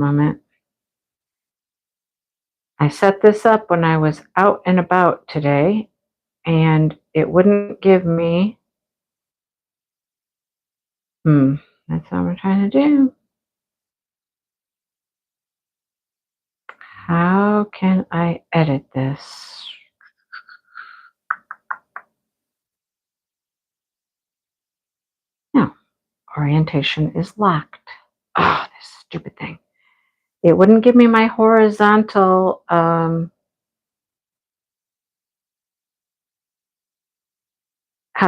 moment. I set this up when I was out and about today, and it wouldn't give me. That's what I'm trying to do. How can I edit this? No, orientation is locked. Oh, this stupid thing. It wouldn't give me my horizontal, how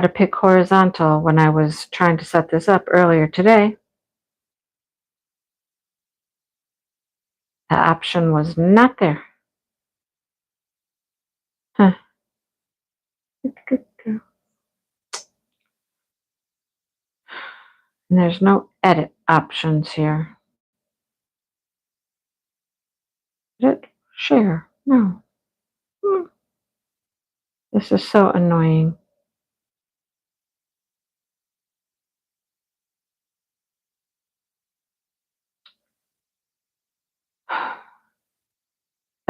to pick horizontal when I was trying to set this up earlier today. The option was not there. Huh. And there's no edit options here. Edit, share, no. This is so annoying.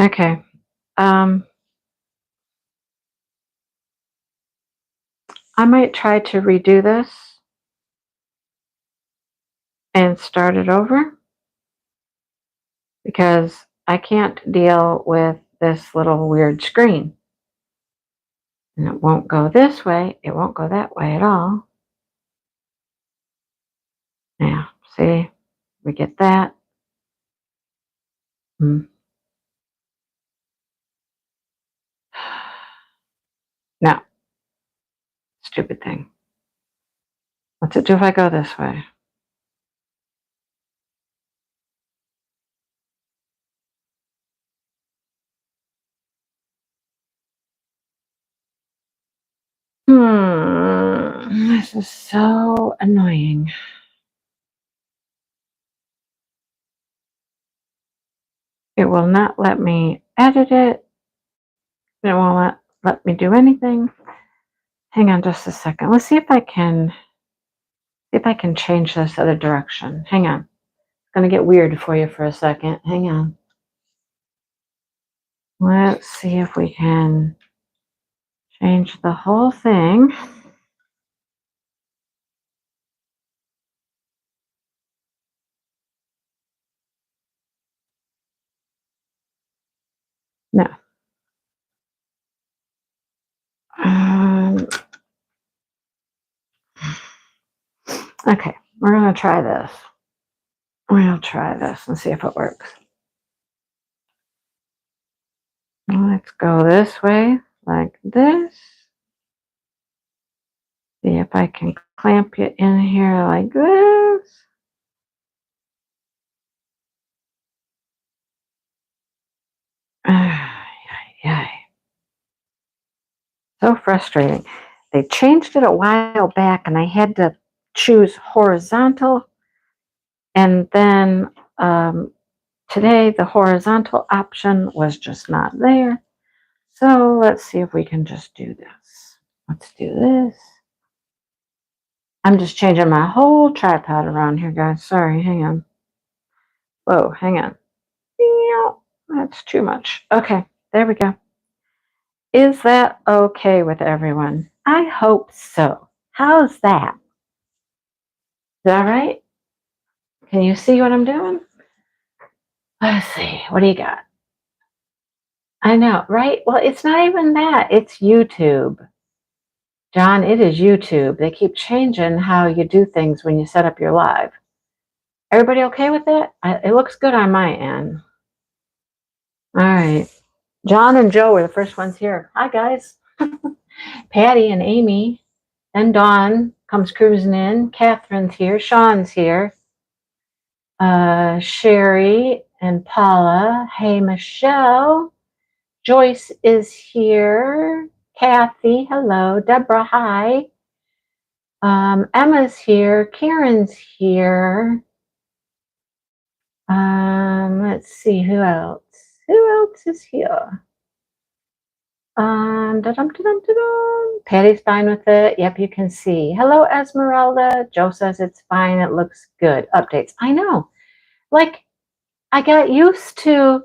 Okay. I might try to redo this and start it over because I can't deal with this little weird screen. And it won't go this way. It won't go that way at all. Now, see, we get that. No. Stupid thing. What's it do if I go this way? This is so annoying. It will not let me edit it. It won't let me do anything. Hang on just a second. Let's see if I can change this other direction. Hang on. It's going to get weird for you for a second. Hang on. Let's see if we can change the whole thing. No. Okay, we're going to try this. We'll try this and see if it works. Let's go this way, like this. See if I can clamp you in here like this. So frustrating. They changed it a while back and I had to choose horizontal. And then today the horizontal option was just not there. So let's see if we can just do this. Let's do this. I'm just changing my whole tripod around here, guys. Sorry, hang on. Whoa, hang on. That's too much. Okay, there we go. Is that okay with everyone? I hope so. How's that? Is that all right? Can you see what I'm doing? Let's see. What do you got? I know, right? Well, it's not even that. It's YouTube. John, it is YouTube. They keep changing how you do things when you set up your live. Everybody okay with that? It looks good on my end. All right. John and Joe were the first ones here. Hi, guys. Patty and Amy. Then Dawn comes cruising in. Catherine's here. Sean's here. Sherry and Paula. Hey, Michelle. Joyce is here. Kathy, hello. Deborah, hi. Emma's here. Karen's here. Let's see who else. Who else is here? Patty's fine with it. Yep, you can see. Hello, Esmeralda. Joe says it's fine. It looks good. Updates. I know. Like, I got used to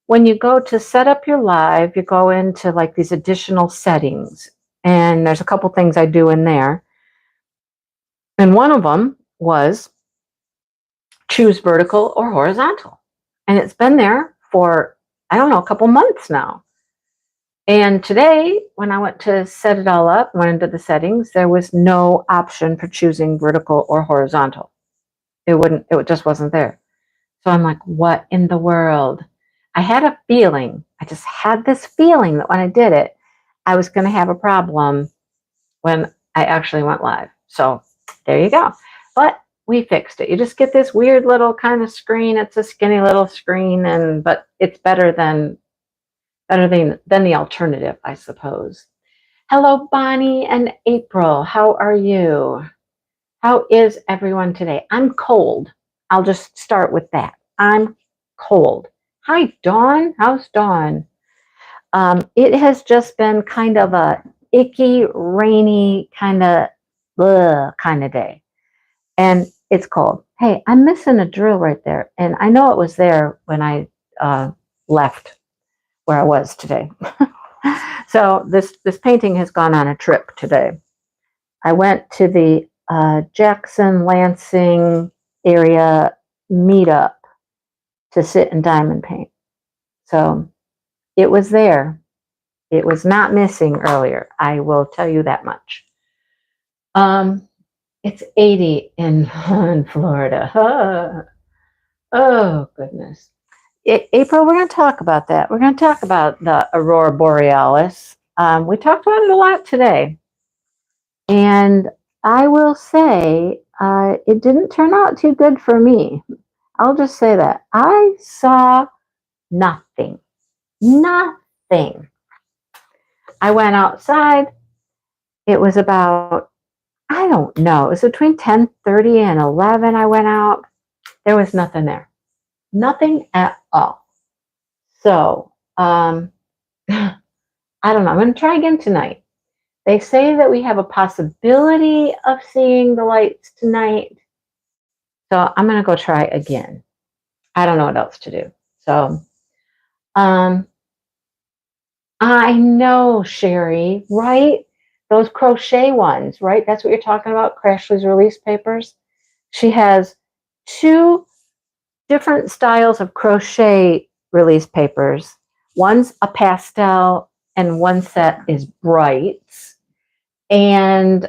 when you go to set up your live, you go into like these additional settings, and there's a couple things I do in there. And one of them was choose vertical or horizontal. And it's been there for, I don't know, a couple months now. And today, when I went to set it all up, went into the settings, there was no option for choosing vertical or horizontal. It just wasn't there. So I'm like, what in the world? I had a feeling, I just had this feeling that when I did it, I was going to have a problem when I actually went live. So there you go. But we fixed it. You just get this weird little kind of screen. It's a skinny little screen, but it's better than the alternative, I suppose. Hello, Bonnie and April. How are you? How is everyone today? I'm cold. I'll just start with that. I'm cold. Hi, Dawn. How's Dawn? It has just been kind of a icky, rainy kind of day, and it's cold. Hey, I'm missing a drill right there, and I know it was there when I left where I was today. So this painting has gone on a trip today. I went to the Jackson Lansing area meetup to sit and diamond paint. So it was there. It was not missing earlier. I will tell you that much. It's 80 in Florida. Oh goodness. April, we're going to talk about that. We're going to talk about the Aurora Borealis. We talked about it a lot today. And I will say it didn't turn out too good for me. I'll just say that. I saw nothing. Nothing. I went outside. It was about, I don't know, it was between 10:30 and 11 I went out. There was nothing there. Nothing at all. So, I don't know. I'm going to try again tonight. They say that we have a possibility of seeing the lights tonight. So I'm going to go try again. I don't know what else to do. So, I know, Sherry, right? Those crochet ones, right? That's what you're talking about, Crashly's release papers. She has two different styles of crochet release papers. One's a pastel and one set is brights. And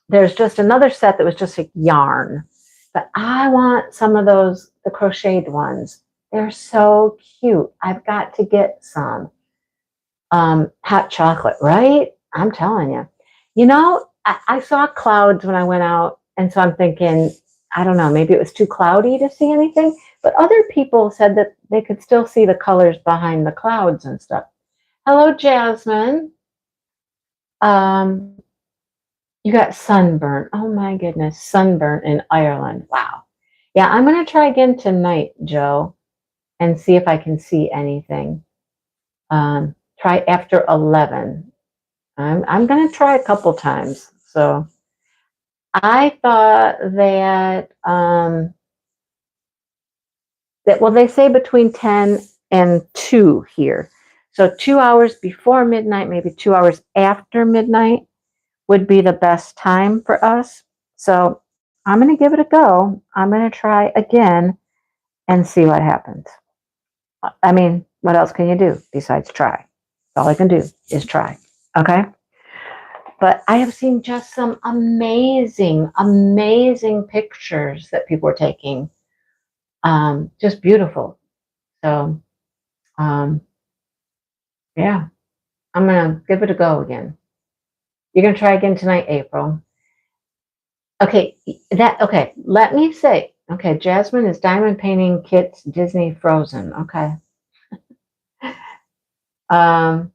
there's just another set that was just a yarn. But I want some of those, the crocheted ones. They're so cute. I've got to get some. Hot chocolate, right? I'm telling you. You know, I saw clouds when I went out. And so I'm thinking, I don't know, maybe it was too cloudy to see anything. But other people said that they could still see the colors behind the clouds and stuff. Hello, Jasmine. You got sunburn. Oh my goodness, sunburn in Ireland. Wow. Yeah, I'm going to try again tonight, Joe, and see if I can see anything. Try after 11. I'm going to try a couple times. So I thought well, they say between 10 and 2 here. So 2 hours before midnight, maybe 2 hours after midnight would be the best time for us. So I'm going to give it a go. I'm going to try again and see what happens. I mean, what else can you do besides try? All I can do is try. Okay. But I have seen just some amazing, amazing pictures that people are taking. Just beautiful. So, yeah, I'm going to give it a go again. You're going to try again tonight, April. Okay, let me say, okay, Jasmine is diamond painting kits Disney Frozen. Okay. What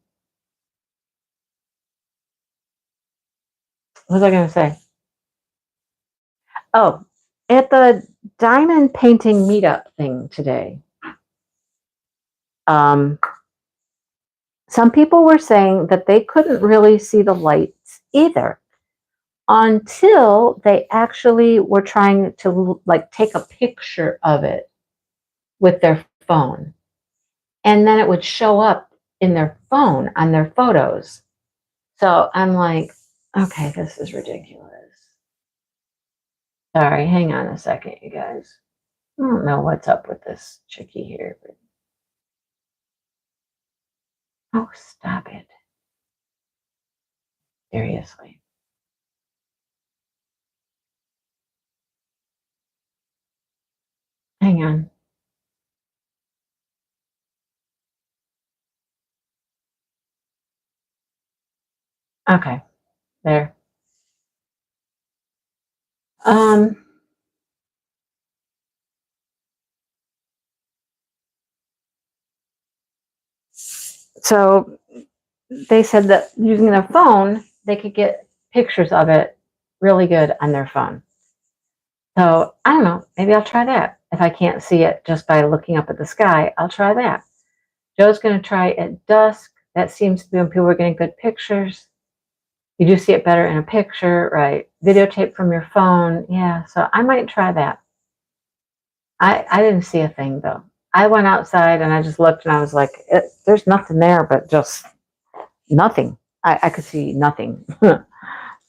was I going to say? Oh, at the diamond painting meetup thing today, some people were saying that they couldn't really see the lights either until they actually were trying to like take a picture of it. with their phone. And then it would show up in their phone on their photos. So I'm like, okay, this is ridiculous. Sorry, hang on a second, you guys. I don't know what's up with this chickie here. But... oh, stop it. Seriously. Hang on. Okay, there. Um, so they said that using their phone, they could get pictures of it really good on their phone. So I don't know, maybe I'll try that. If I can't see it just by looking up at the sky, I'll try that. Joe's going to try at dusk. That seems to be when people are getting good pictures. You do see it better in a picture, right? Videotape from your phone. Yeah, so I might try that. I didn't see a thing though. I went outside and I just looked and I was like, there's nothing there, but just nothing. I could see nothing.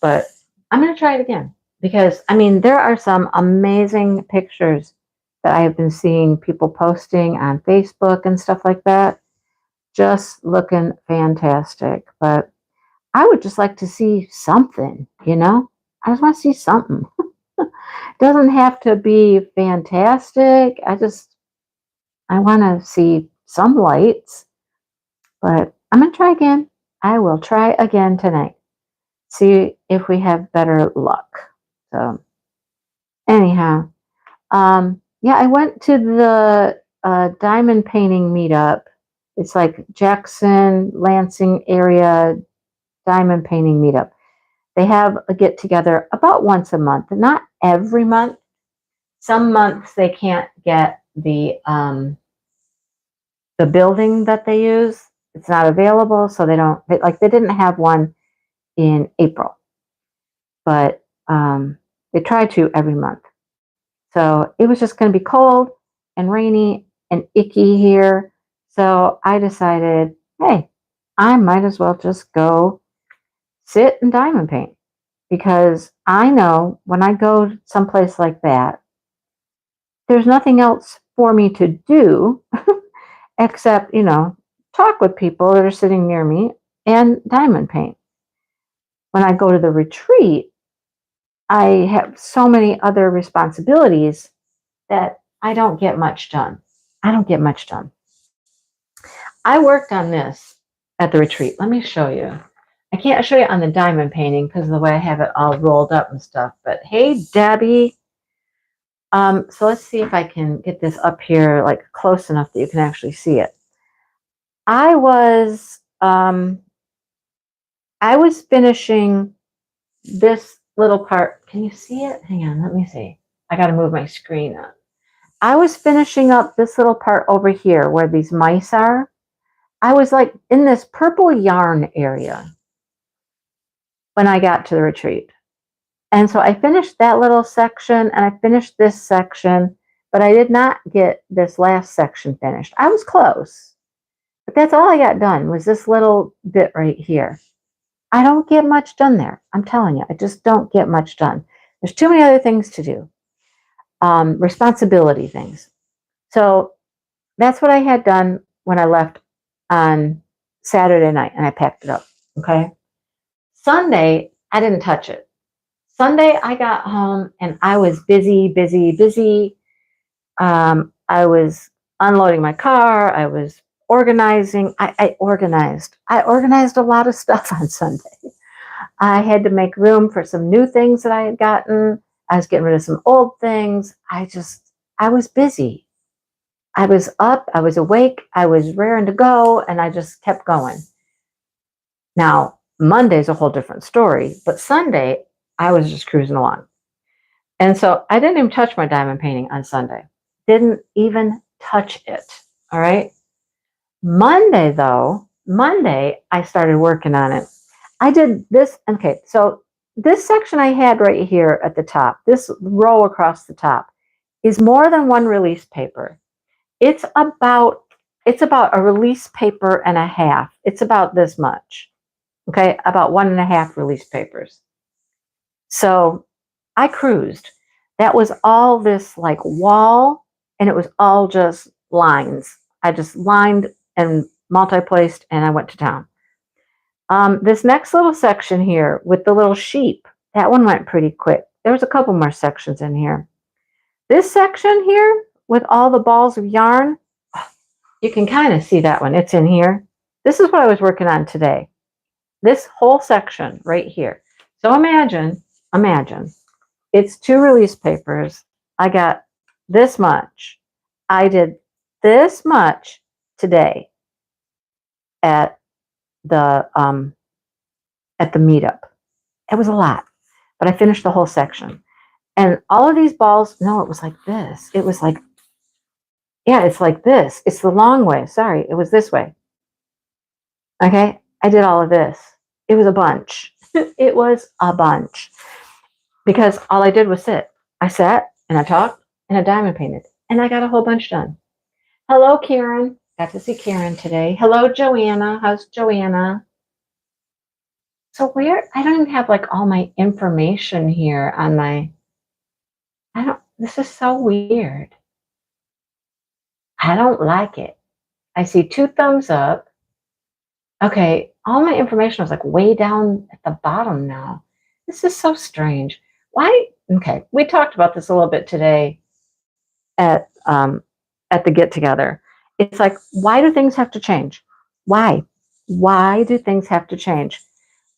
But I'm going to try it again because, I mean, there are some amazing pictures that I have been seeing people posting on Facebook and stuff like that. Just looking fantastic. But I would just like to see something, you know? I just want to see something. Doesn't have to be fantastic. I want to see some lights, but I'm going to try again. I will try again tonight. See if we have better luck. So, anyhow, yeah, I went to the diamond painting meetup. It's like Jackson, Lansing area diamond painting meetup. They have a get together about once a month, not every month. Some months they can't get the building that they use. It's not available, so they didn't have one in April, but they try to every month. So it was just going to be cold and rainy and icky here. So I decided, hey, I might as well just go sit and diamond paint because I know when I go someplace like that, there's nothing else for me to do except, talk with people that are sitting near me and diamond paint. When I go to the retreat, I have so many other responsibilities that I don't get much done. I don't get much done. I worked on this at the retreat. Let me show you. I can't show you on the diamond painting because of the way I have it all rolled up and stuff. But hey, Debbie. So let's see if I can get this up here like close enough that you can actually see it. I was finishing this little part. Can you see it? Hang on, let me see. I got to move my screen up. I was finishing up this little part over here where these mice are. I was like in this purple yarn area when I got to the retreat. And so I finished that little section and I finished this section, but I did not get this last section finished. I was close, but that's all I got done was this little bit right here. I don't get much done there. I'm telling you, I just don't get much done. There's too many other things to do, responsibility things. So that's what I had done when I left on Saturday night and I packed it up. Okay. Sunday, I didn't touch it. Sunday, I got home and I was busy, busy, busy. I was unloading my car. I was organizing. I organized. I organized a lot of stuff on Sunday. I had to make room for some new things that I had gotten. I was getting rid of some old things. I was busy. I was up. I was awake. I was raring to go. And I just kept going. Now, Monday's a whole different story. But Sunday, I was just cruising along. And so I didn't even touch my diamond painting on Sunday. Didn't even touch it. All right. Monday, I started working on it. I did this. Okay. So this section I had right here at the top, this row across the top is more than one release paper. It's about a release paper and a half. It's about this much. Okay, about 1.5 release papers. So I cruised. That was all this like wall, and it was all just lines. I just lined and multi-placed, and I went to town. This next little section here with the little sheep, that one went pretty quick. There was a couple more sections in here. This section here with all the balls of yarn, you can kind of see that one. It's in here. This is what I was working on today. This whole section right here. So imagine, it's 2 release papers. I got this much. I did this much today at the meetup. It was a lot, but I finished the whole section. And all of these balls, no, it was like this. It was like, yeah, it's like this. It's the long way. Sorry, it was this way. Okay, I did all of this. It was a bunch. It was a bunch because all I did was sit. I sat and I talked and I diamond painted and I got a whole bunch done. Hello, Karen. Got to see Karen today. Hello, Joanna. How's Joanna? So where, I don't even have like all my information here on my, this is so weird. I don't like it. I see 2 thumbs up. Okay, all my information was like way down at the bottom now. This is so strange. Why? Okay, we talked about this a little bit today at the get together. It's like, why do things have to change? Why? Why do things have to change?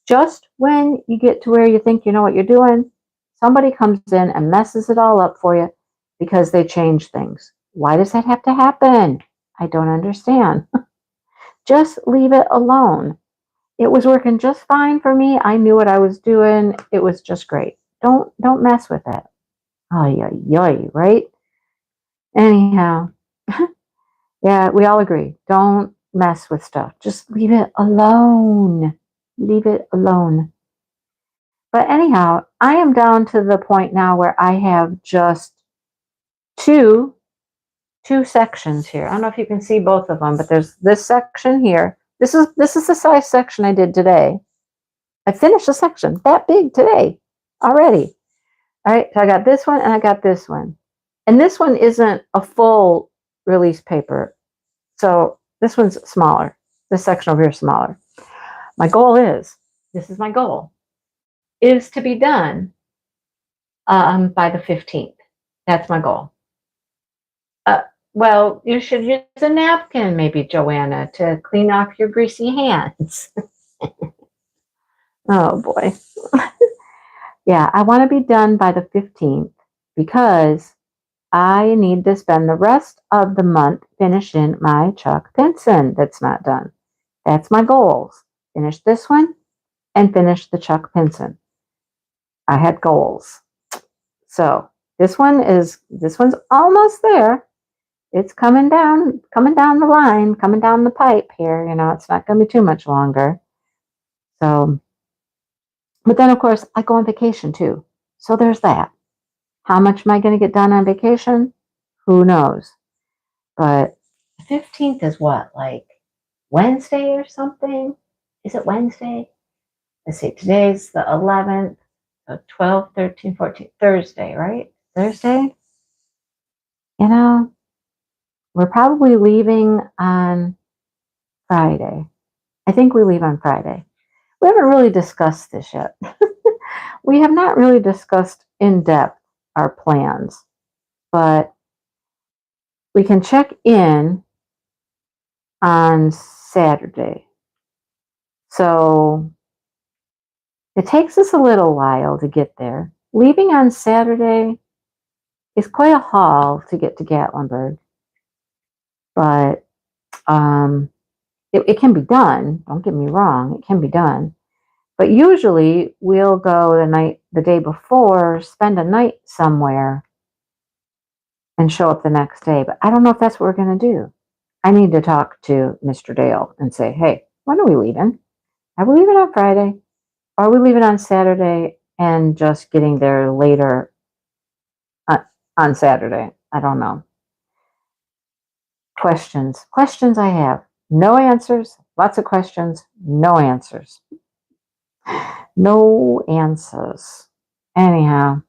Just when you get to where you think you know what you're doing, somebody comes in and messes it all up for you because they change things. Why does that have to happen? I don't understand. Just leave it alone. It was working just fine for me. I knew what I was doing. It was just great. Don't mess with it. Ay, ay, ay, right? Anyhow, yeah, we all agree. Don't mess with stuff. Just leave it alone. Leave it alone. But anyhow, I am down to the point now where I have just two sections here. I don't know if you can see both of them, but there's this section here. This is the size section I did today. I finished the section that big today already. All right, so I got this one and I got this one. And this one isn't a full release paper. So this one's smaller. This section over here is smaller. My goal is, this is my goal, is to be done by the 15th. That's my goal. Well, you should use a napkin, maybe, Joanna, to clean off your greasy hands. Oh, boy. Yeah, I want to be done by the 15th because I need to spend the rest of the month finishing my Chuck Pinson that's not done. That's my goals. Finish this one and finish the Chuck Pinson. I had goals. So this one's almost there. It's coming down the line, coming down the pipe here. You know, it's not going to be too much longer. So, but then of course I go on vacation too. So there's that. How much am I going to get done on vacation? Who knows? But the 15th is what, like Wednesday or something? Is it Wednesday? Let's see, today's the 11th, so 12, 13, 14, Thursday, right? Thursday? You know, we're probably leaving on Friday. I think we leave on Friday. We haven't really discussed this yet. We have not really discussed in depth our plans, but we can check in on Saturday. So it takes us a little while to get there. Leaving on Saturday is quite a haul to get to Gatlinburg, but it can be done. Don't get me wrong, it can be done. But usually we'll go the day before, spend a night somewhere, and show up the next day. But I don't know if that's what we're going to do. I need to talk to Mr. Dale and say, hey, when are we leaving? Are we leaving on Friday? Or are we leaving on Saturday and just getting there later on Saturday? I don't know. Questions. Questions I have. No answers. Lots of questions. No answers. No answers. Anyhow,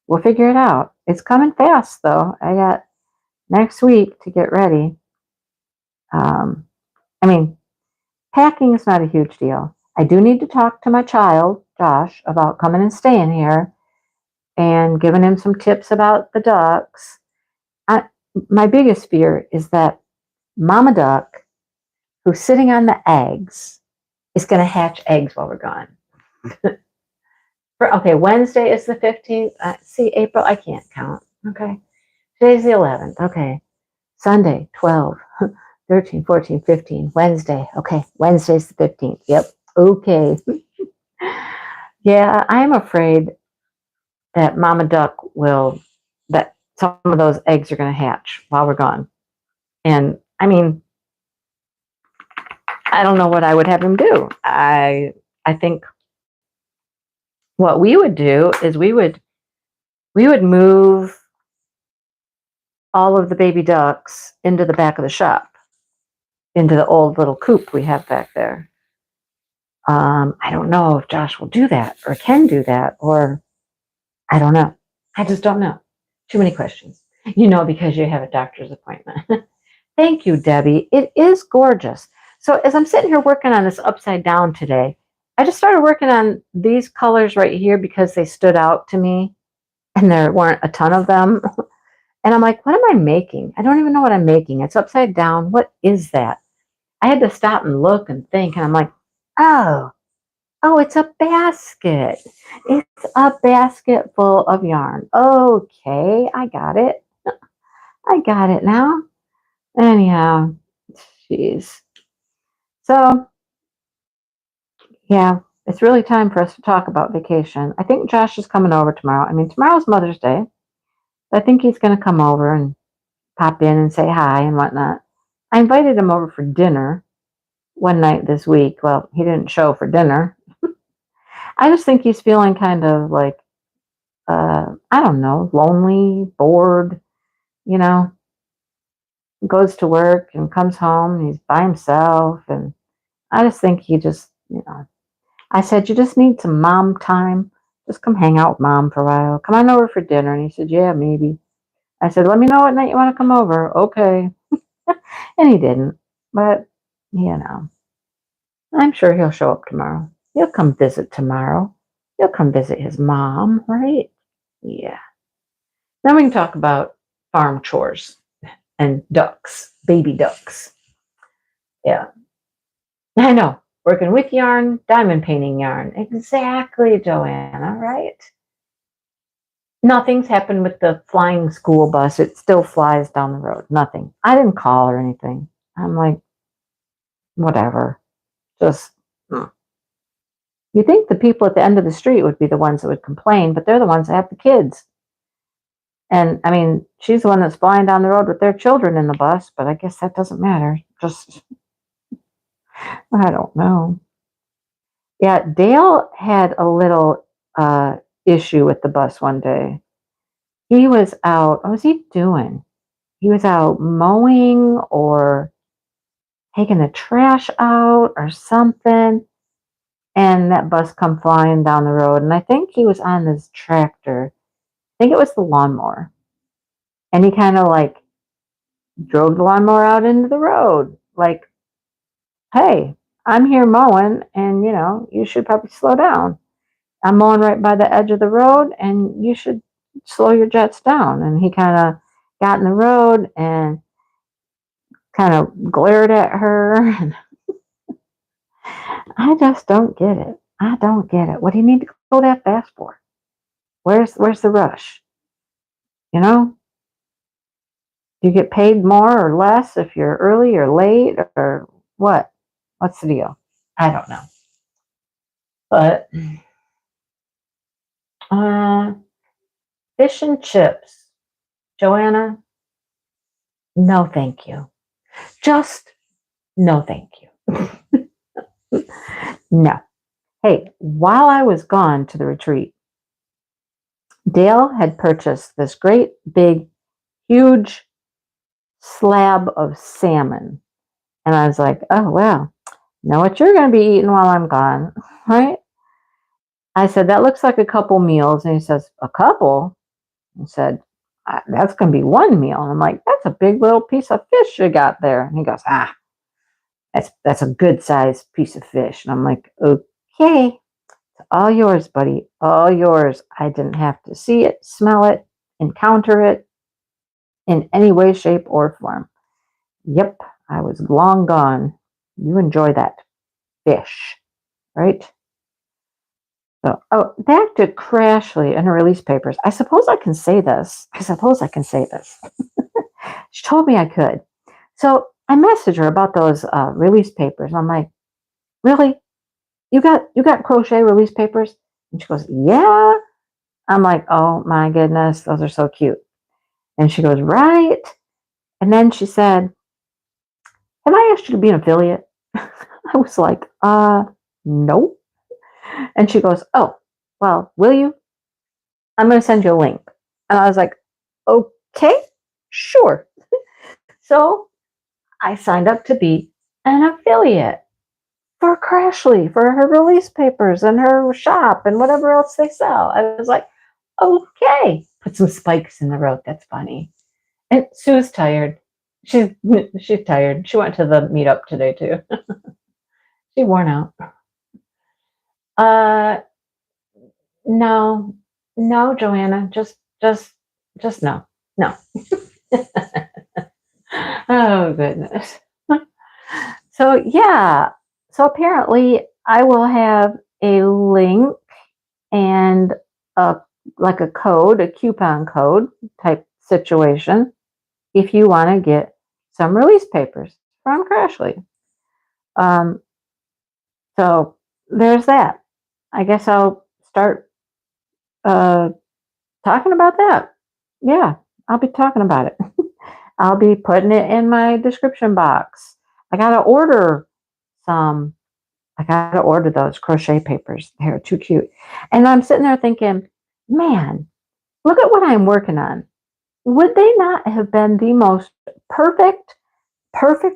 we'll figure it out. It's coming fast, though. I got next week to get ready. Um, I mean, packing is not a huge deal. I do need to talk to my child, Josh, about coming and staying here and giving him some tips about the ducks. My biggest fear is that Mama Duck, who's sitting on the eggs, is going to hatch eggs while we're gone. Okay, Wednesday is the 15th. See, April, I can't count. Okay. Today's the 11th. Okay. Sunday, 12, 13, 14, 15. Wednesday. Okay. Wednesday's the 15th. Yep. Okay. Yeah, I'm afraid that Mama Duck that some of those eggs are going to hatch while we're gone. And I mean, I don't know what I would have him do. I think what we would do is we would move all of the baby ducks into the back of the shop, into the old little coop we have back there. I don't know if Josh will do that or can do that, or I don't know. I just don't know. Too many questions. Because you have a doctor's appointment. Thank you, Debbie. It is gorgeous. So as I'm sitting here working on this upside down today, I just started working on these colors right here because they stood out to me and there weren't a ton of them. And I'm like, what am I making? I don't even know what I'm making. It's upside down. What is that? I had to stop and look and think. And I'm like, oh, it's a basket. It's a basket full of yarn. Okay, I got it. I got it now. Anyhow, jeez. So, yeah, it's really time for us to talk about vacation. I think Josh is coming over tomorrow. I mean, tomorrow's Mother's Day. I think he's going to come over and pop in and say hi and whatnot. I invited him over for dinner one night this week. Well, he didn't show for dinner. I just think he's feeling kind of like, I don't know, lonely, bored, you know, goes to work and comes home and he's by himself. And I just think I said, you just need some mom time. Just come hang out with mom for a while. Come on over for dinner. And he said, yeah, maybe. I said, let me know what night you want to come over. Okay. And he didn't. But, I'm sure he'll show up tomorrow. He'll come visit tomorrow. He'll come visit his mom, right? Yeah. Then we can talk about farm chores and ducks, baby ducks. Yeah. I know. Working with yarn, diamond painting yarn. Exactly, Joanna, right? Nothing's happened with the flying school bus. It still flies down the road. Nothing. I didn't call or anything. I'm like, whatever. Just, you think the people at the end of the street would be the ones that would complain, but they're the ones that have the kids. And I mean, she's the one that's flying down the road with their children in the bus, but I guess that doesn't matter. Just, I don't know. Yeah, Dale had a little issue with the bus one day. He was out, what was he doing? He was out mowing or taking the trash out or something. And that bus come flying down the road. And I think he was on this tractor. I think it was the lawnmower. And he kind of like drove the lawnmower out into the road. Like, hey, I'm here mowing and, you should probably slow down. I'm mowing right by the edge of the road and you should slow your jets down. And he kind of got in the road and kind of glared at her. And I just don't get it. I don't get it. What do you need to go that fast for? Where's the rush? Do you get paid more or less if you're early or late or what? What's the deal? I don't know. But fish and chips. Joanna, no thank you. Just no thank you. No. Hey, while I was gone to the retreat, Dale had purchased this great big, huge slab of salmon. And I was like, oh, well, know what you're going to be eating while I'm gone, right? I said, that looks like a couple meals. And he says, a couple? I said, that's going to be one meal. And I'm like, that's a big little piece of fish you got there. And he goes, that's a good sized piece of fish. And I'm like, okay, all yours, buddy, all yours. I didn't have to see it, smell it, encounter it in any way, shape, or form. Yep, I was long gone. You enjoy that fish, right? So, back to Crashly and her release papers. I suppose I can say this. She told me I could. So I messaged her about those release papers. I'm like, really? You got crochet release papers? And she goes, yeah. I'm like, oh my goodness, those are so cute. And she goes, right. And then she said, have I asked you to be an affiliate? I was like, no. And she goes, oh, well, will you? I'm going to send you a link. And I was like, okay, sure. So I signed up to be an affiliate for Crashly, for her release papers and her shop and whatever else they sell. I was like, okay. Put some spikes in the road. That's funny. And Sue's tired. She's tired. She went to the meetup today too. She worn out. No, Joanna, just no. Oh goodness. So yeah, so apparently I will have a link and like a coupon code type situation if you want to get some release papers from Crashly. So there's that. I guess I'll start talking about that. Yeah, I'll be talking about it. I'll be putting it in my description box. I gotta order some. I gotta order those crochet papers. They're too cute. And I'm sitting there thinking, man, look at what I'm working on. Would they not have been the most perfect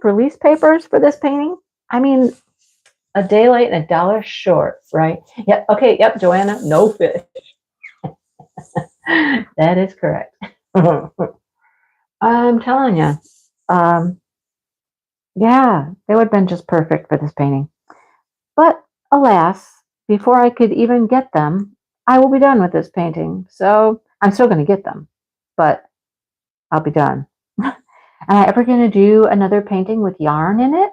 release papers for this painting? I mean, a day late and $1 short, right? Yep. Okay. Yep. Joanna, no fish. That is correct. I'm telling you. Yeah, they would have been just perfect for this painting. But alas, before I could even get them, I will be done with this painting. So I'm still going to get them, but I'll be done. Am I ever going to do another painting with yarn in it?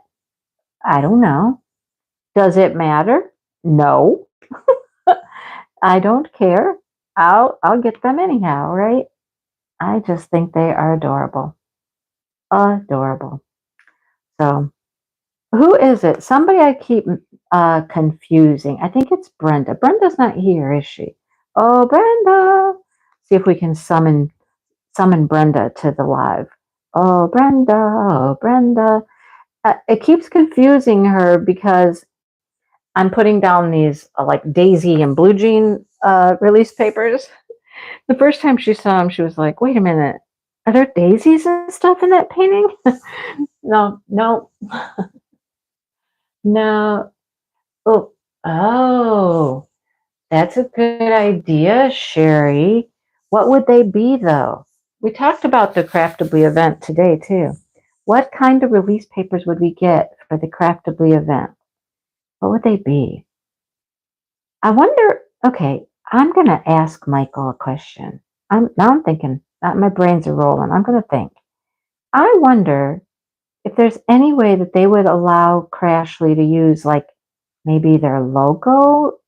I don't know. Does it matter? No. I don't care. I'll get them anyhow, right? I just think they are adorable. Adorable. So, who is it? Somebody I keep confusing. I think it's Brenda. Brenda's not here, is she? Oh, Brenda. See if we can summon Brenda to the live. Oh, Brenda. Oh, Brenda. It keeps confusing her because I'm putting down these like Daisy and Blue Jean release papers. The first time she saw them, she was like, wait a minute. Are there daisies and stuff in that painting? No. No. Oh, that's a good idea, Sherry. What would they be, though? We talked about the Craftably event today, too. What kind of release papers would we get for the Craftably event? What would they be? I wonder, okay, I'm going to ask Michael a question. I'm thinking, my brains are rolling. I'm going to think. I wonder if there's any way that they would allow Crashly to use like maybe their logo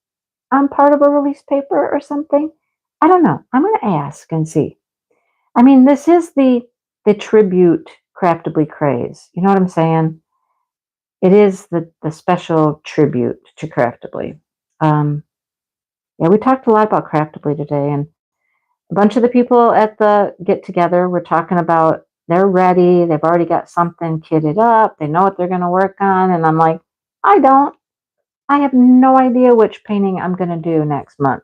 on part of a release paper or something. I don't know. I'm going to ask and see. I mean, this is the tribute Craftably craze. You know what I'm saying? It is the special tribute to Craftably. Yeah, we talked a lot about Craftably today, and a bunch of the people at the get together were talking about they're ready. They've already got something kitted up. They know what they're going to work on. And I'm like, I don't. I have no idea which painting I'm going to do next month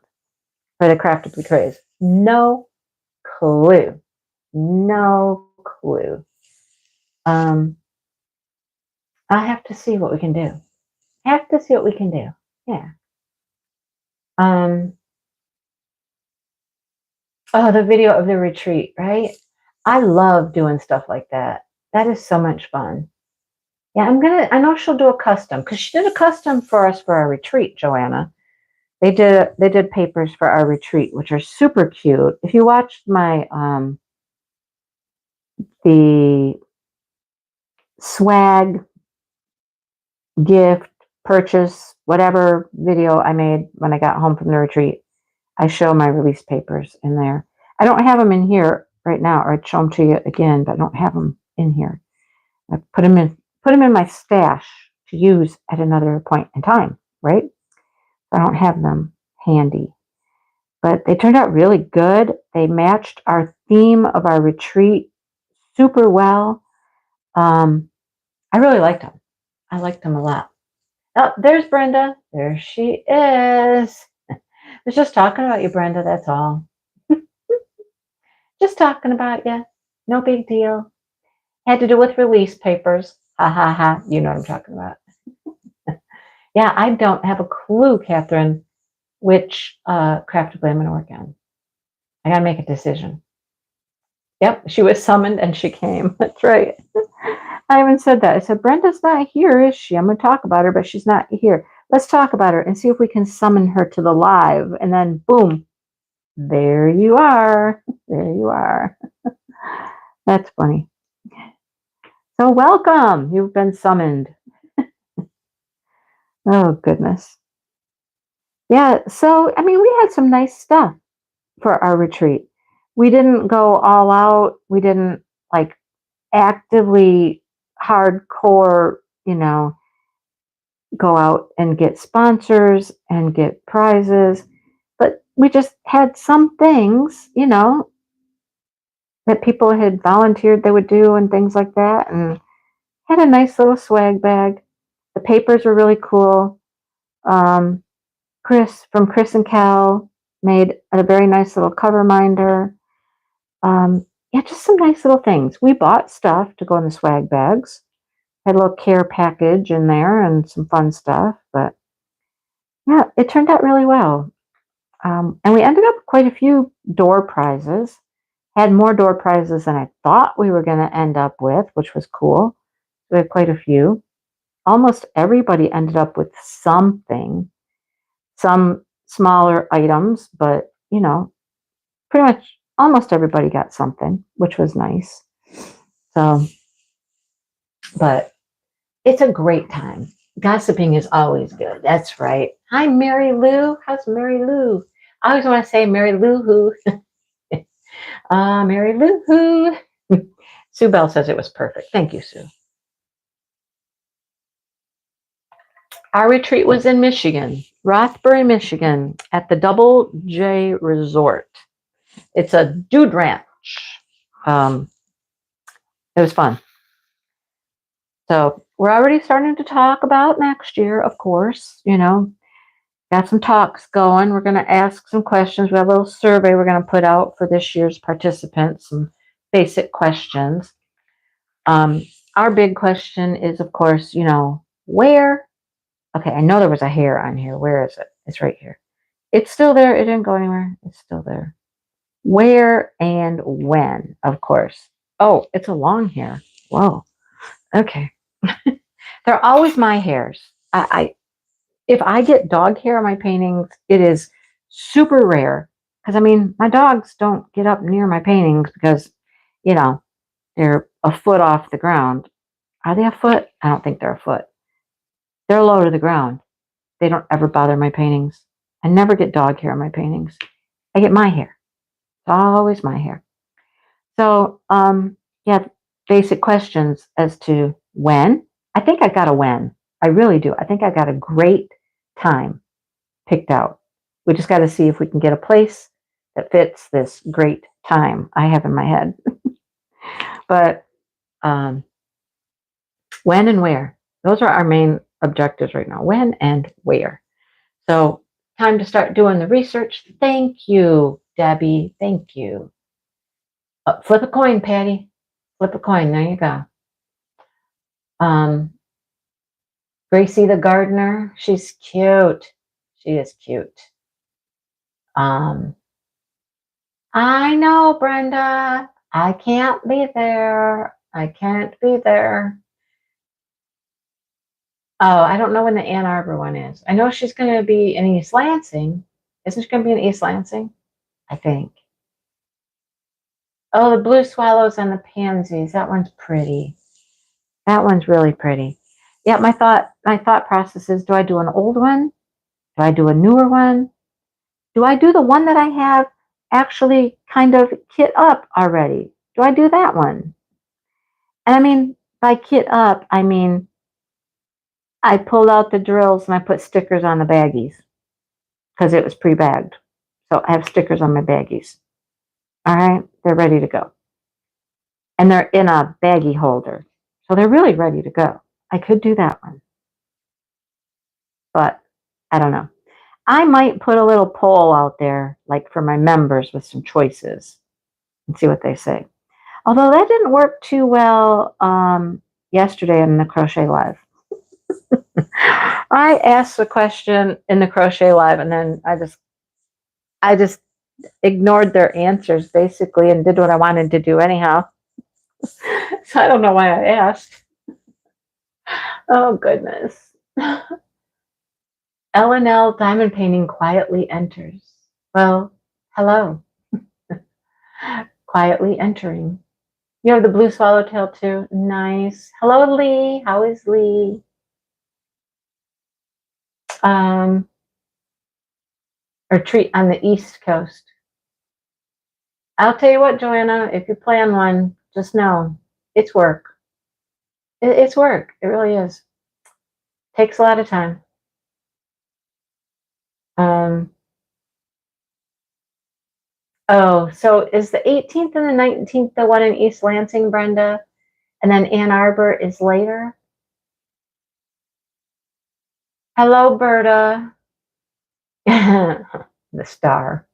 for the Craftably craze. No clue. No clue. Um, I'll have to see what we can do. Have to see what we can do. Yeah. Um, oh, the video of the retreat, right? I love doing stuff like that. That is so much fun. Yeah, I know she'll do a custom because she did a custom for us for our retreat, Joanna. They did papers for our retreat, which are super cute. If you watched my the swag gift purchase whatever video I made when I got home from the retreat, I show my release papers in there. I don't have them in here right now, or I'd show them to you again, but I don't have them in here. I put them in my stash to use at another point in time, right? I don't have them handy. But they turned out really good. They matched our theme of our retreat super well. I really liked them. I liked them a lot. Oh, there's Brenda. There she is. I was just talking about you, Brenda. That's all. Just talking about you. No big deal. Had to do with release papers. Ha ha ha. You know what I'm talking about. Yeah, I don't have a clue, Catherine, which craftably I'm going to work on. I got to make a decision. Yep, she was summoned and she came. That's right. I haven't said that. I said, Brenda's not here, is she? I'm going to talk about her, but she's not here. Let's talk about her and see if we can summon her to the live. And then, boom, there you are. There you are. That's funny. So, welcome. You've been summoned. Oh, goodness. Yeah, so, I mean, we had some nice stuff for our retreat. We didn't go all out. We didn't like actively hardcore, go out and get sponsors and get prizes. But we just had some things, that people had volunteered they would do and things like that. And had a nice little swag bag. The papers were really cool. Um, Chris and Cal made a very nice little cover minder. Yeah, just some nice little things. We bought stuff to go in the swag bags. Had a little care package in there and some fun stuff. But yeah, it turned out really well. And we ended up with quite a few door prizes. Had more door prizes than I thought we were going to end up with, which was cool. We had quite a few. Almost everybody ended up with something, some smaller items, but pretty much almost everybody got something, which was nice. So, but it's a great time. Gossiping is always good. That's right. Hi, Mary Lou. How's Mary Lou? I always want to say Mary Lou who. Mary Lou who. Sue Bell says it was perfect. Thank you, Sue. Our retreat was in Michigan, Rothbury, Michigan, at the Double J Resort. It's a dude ranch. It was fun. So we're already starting to talk about next year, of course. Got some talks going. We're going to ask some questions. We have a little survey we're going to put out for this year's participants, some basic questions. Our big question is, of course, where? Okay, I know there was a hair on here. Where is it? It's right here. It's still there. It didn't go anywhere. It's still there. Where and when, of course. Oh, it's a long hair. Whoa. Okay. They're always my hairs. If I get dog hair on my paintings, it is super rare. Because, my dogs don't get up near my paintings because, they're a foot off the ground. Are they a foot? I don't think they're a foot. They're low to the ground. They don't ever bother my paintings. I never get dog hair on my paintings. I get my hair. It's always my hair. So, yeah, basic questions as to when. I think I got a when. I really do. I think I got a great time picked out. We just got to see if we can get a place that fits this great time I have in my head. But when and where, those are our main objectives right now. When and where. So time to start doing the research. Thank you, Debbie. Thank you. Flip a coin, Patty. Flip a coin. There you go. Um, Gracie the gardener, she's cute. She is cute. Um, I know, Brenda. I can't be there. I can't be there. Oh, I don't know when the Ann Arbor one is. I know she's going to be in East Lansing. Isn't she going to be in East Lansing? I think. Oh, the blue swallows and the pansies. That one's pretty. That one's really pretty. Yeah, my thought process is, do I do an old one? Do I do a newer one? Do I do the one that I have actually kind of kit up already? Do I do that one? And I mean, by kit up, I mean, I pulled out the drills and I put stickers on the baggies because it was pre-bagged. So I have stickers on my baggies. All right, they're ready to go. And they're in a baggie holder. So they're really ready to go. I could do that one. But I don't know. I might put a little poll out there, like for my members with some choices and see what they say. Although that didn't work too well yesterday in the Crochet Live. I asked the question in the Crochet Live and then I just ignored their answers basically and did what I wanted to do anyhow. So I don't know why I asked. Oh goodness. L&L Diamond Painting quietly enters. Well, hello. Quietly entering. You have the blue swallowtail too. Nice. Hello, Lee. How is Lee? Retreat on the East Coast. I'll tell you what, Joanna, if you plan one, just know it's work. It's work. It really is. Takes a lot of time. Oh, so is the 18th and the 19th the one in East Lansing, Brenda? And then Ann Arbor is later? Hello, Berta. The star.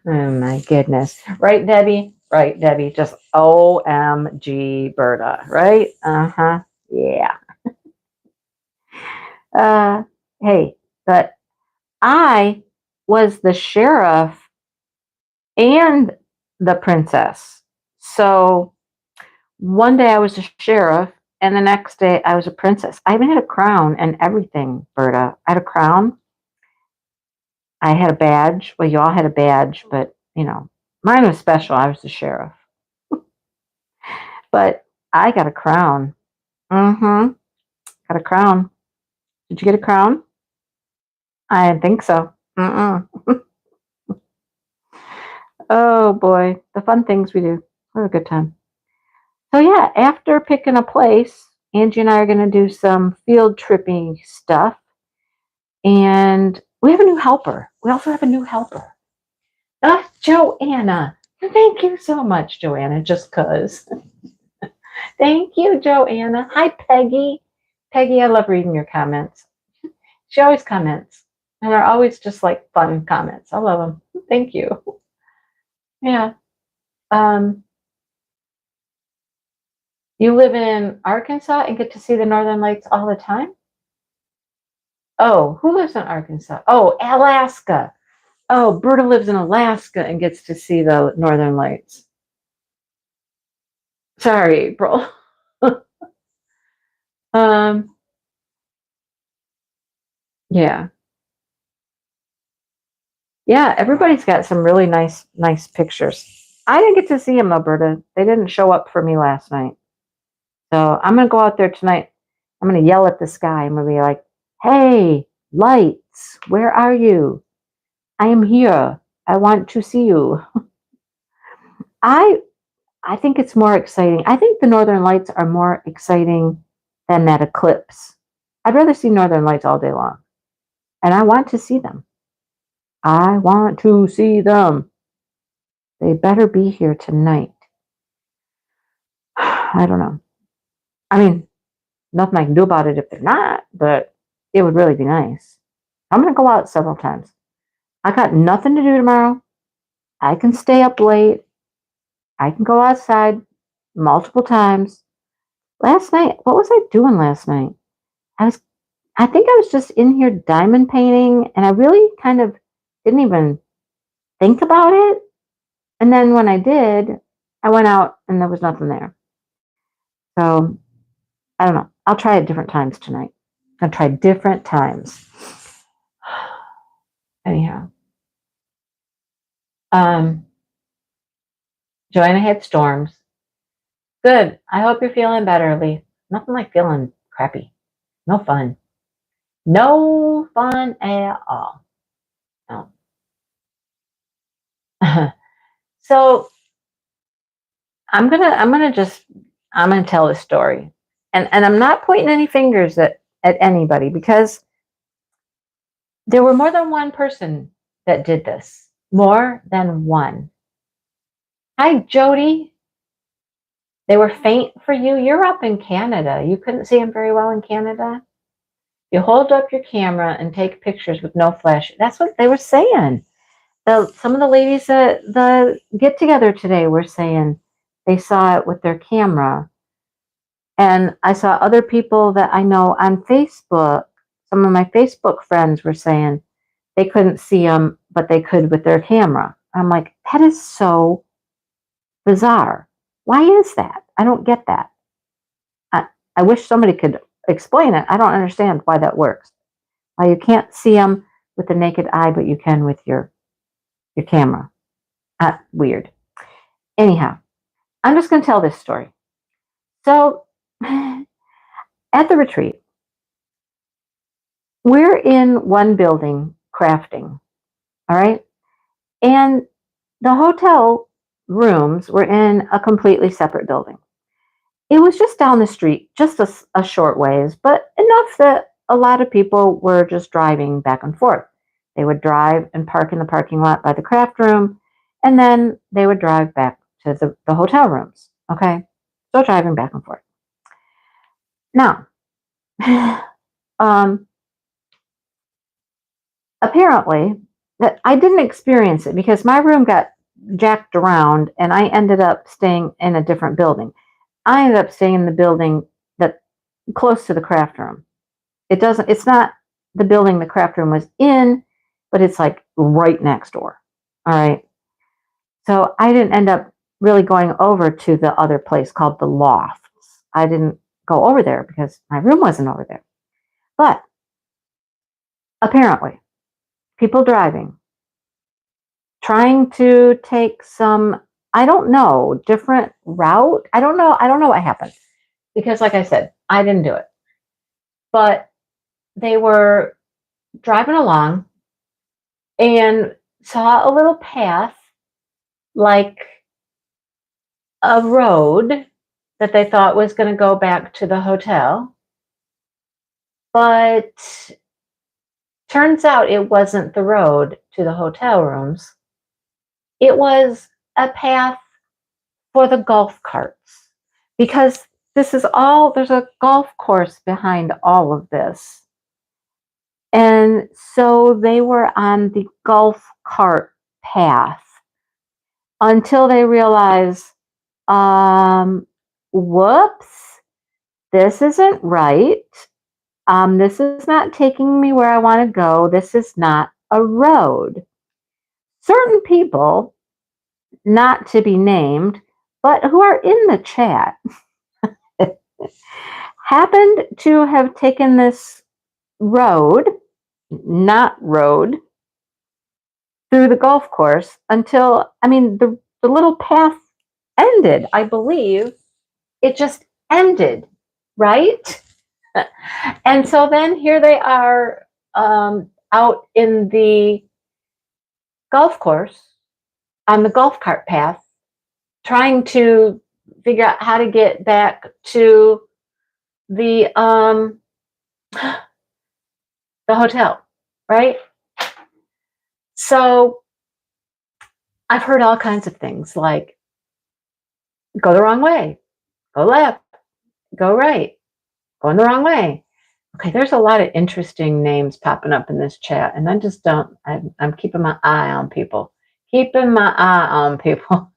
Oh my goodness. Right, Debbie? Right, Debbie. Just OMG, Berta. Right? Uh-huh. Yeah. Hey, but I was the sheriff and the princess. So one day I was a sheriff, and the next day I was a princess. I even had a crown and everything, Berta. I had a crown. I had a badge. Well, you all had a badge, but you know, mine was special. I was the sheriff. But I got a crown. Mm-hmm. Got a crown. Did you get a crown? I didn't think so. Mm-mm. Oh boy, the fun things we do. What a good time. So yeah, after picking a place, Angie and I are going to do some field tripping stuff. And we have a new helper. We also have a new helper. Joanna. Thank you so much, Joanna, just because. Thank you, Joanna. Hi, Peggy. Peggy, I love reading your comments. She always comments. And they're always just like fun comments. I love them. Thank you. Yeah. You live in Arkansas and get to see the Northern Lights all the time? Oh, who lives in Arkansas? Oh, Alaska. Oh, Berta lives in Alaska and gets to see the Northern Lights. Sorry, April. Yeah. Yeah, everybody's got some really nice pictures. I didn't get to see them, Alberta. They didn't show up for me last night. So I'm going to go out there tonight. I'm going to yell at the sky. I'm going to be like, hey, lights, where are you? I am here. I want to see you. I I think it's more exciting. I think the Northern Lights are more exciting than that eclipse. I'd rather see Northern Lights all day long. And I want to see them. I want to see them. They better be here tonight. I don't know. I mean, nothing I can do about it if they're not, but it would really be nice. I'm going to go out several times. I got nothing to do tomorrow. I can stay up late. I can go outside multiple times. Last night, what was I doing last night? I was, I think I was just in here diamond painting, and I really kind of didn't even think about it. And then when I did, I went out and there was nothing there. So I don't know. I'll try at different times tonight. I'll try different times. Anyhow, um, Joanna had storms. Good. I hope you're feeling better, Lee. Nothing like feeling crappy. No fun. No fun at all. No. So I'm gonna tell this story. And I'm not pointing any fingers at anybody because there were more than one person that did this. More than one. Hi, Jody. They were faint for you. You're up in Canada. You couldn't see them very well in Canada. You hold up your camera and take pictures with no flash. That's what they were saying. Some of the ladies at the get together today were saying they saw it with their camera. And I saw other people that I know on Facebook. Some of my Facebook friends were saying they couldn't see them, but they could with their camera. I'm like, that is so bizarre. Why is that? I don't get that. I wish somebody could explain it. I don't understand why that works. Why you can't see them with the naked eye, but you can with your camera. Weird. Anyhow, I'm just going to tell this story. So, at the retreat, we're in one building crafting, all right? And the hotel rooms were in a completely separate building. It was just down the street, just a short ways, but enough that a lot of people were just driving back and forth. They would drive and park in the parking lot by the craft room, and then they would drive back to the hotel rooms, okay? So driving back and forth. Now, apparently, that I didn't experience it because my room got jacked around and I ended up staying in a different building. I ended up staying in the building that close to the craft room. It's not the building the craft room was in, but it's like right next door. All right. So I didn't end up really going over to the other place called the Lofts. I didn't go over there because my room wasn't over there. But apparently, people driving, trying to take some, I don't know, different route. I don't know. I don't know what happened because, like I said, I didn't do it. But they were driving along and saw a little path like a road that they thought was going to go back to the hotel. But turns out it wasn't the road to the hotel rooms. It was a path for the golf carts because there's a golf course behind all of this. And so they were on the golf cart path until they realized, whoops, this isn't right. This is not taking me where I want to go. This is not a road. Certain people, not to be named, but who are in the chat, happened to have taken this road, not road, through the golf course until, the little path ended. I believe it just ended, right? And so then here they are out in the golf course on the golf cart path, trying to figure out how to get back to the hotel, right? So I've heard all kinds of things like go the wrong way, go left, go right, going the wrong way. Okay, there's a lot of interesting names popping up in this chat, and I just don't, I'm keeping my eye on people. Keeping my eye on people.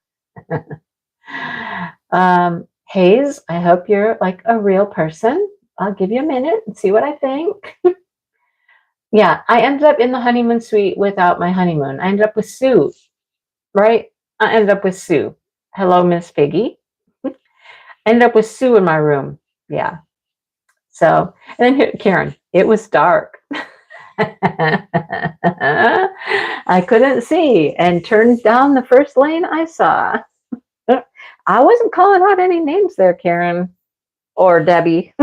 Hayes, I hope you're like a real person. I'll give you a minute and see what I think. Yeah, I ended up in the honeymoon suite without my honeymoon. I ended up with Sue, right? I ended up with Sue. Hello, Miss Figgy. I ended up with Sue in my room. Yeah. So, and then here, Karen, it was dark. I couldn't see and turned down the first lane I saw. I wasn't calling out any names there, Karen or Debbie.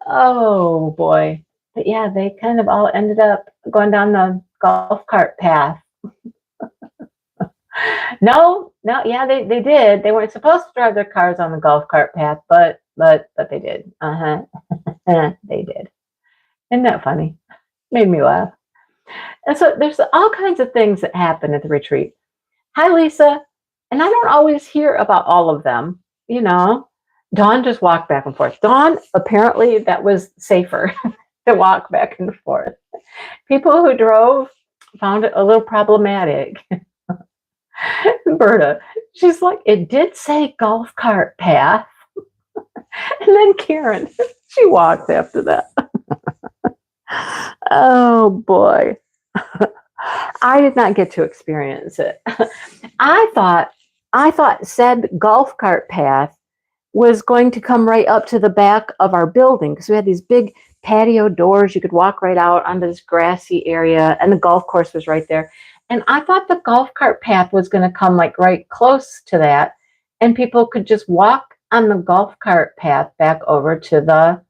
Oh boy. But yeah, they kind of all ended up going down the golf cart path. No, yeah, they did. They weren't supposed to drive their cars on the golf cart path, but they did. They did. Isn't that funny? Made me laugh. And so there's all kinds of things that happen at the retreat. Hi, Lisa. And I don't always hear about all of them. You know, Dawn just walked back and forth. Dawn, apparently that was safer to walk back and forth. People who drove found it a little problematic. Berta, she's like, it did say golf cart path. And then Karen, she walked after that. Oh boy. I did not get to experience it. I thought said golf cart path was going to come right up to the back of our building because we had these big patio doors. You could walk right out onto this grassy area, and the golf course was right there. And I thought the golf cart path was going to come like right close to that, and people could just walk on the golf cart path back over to the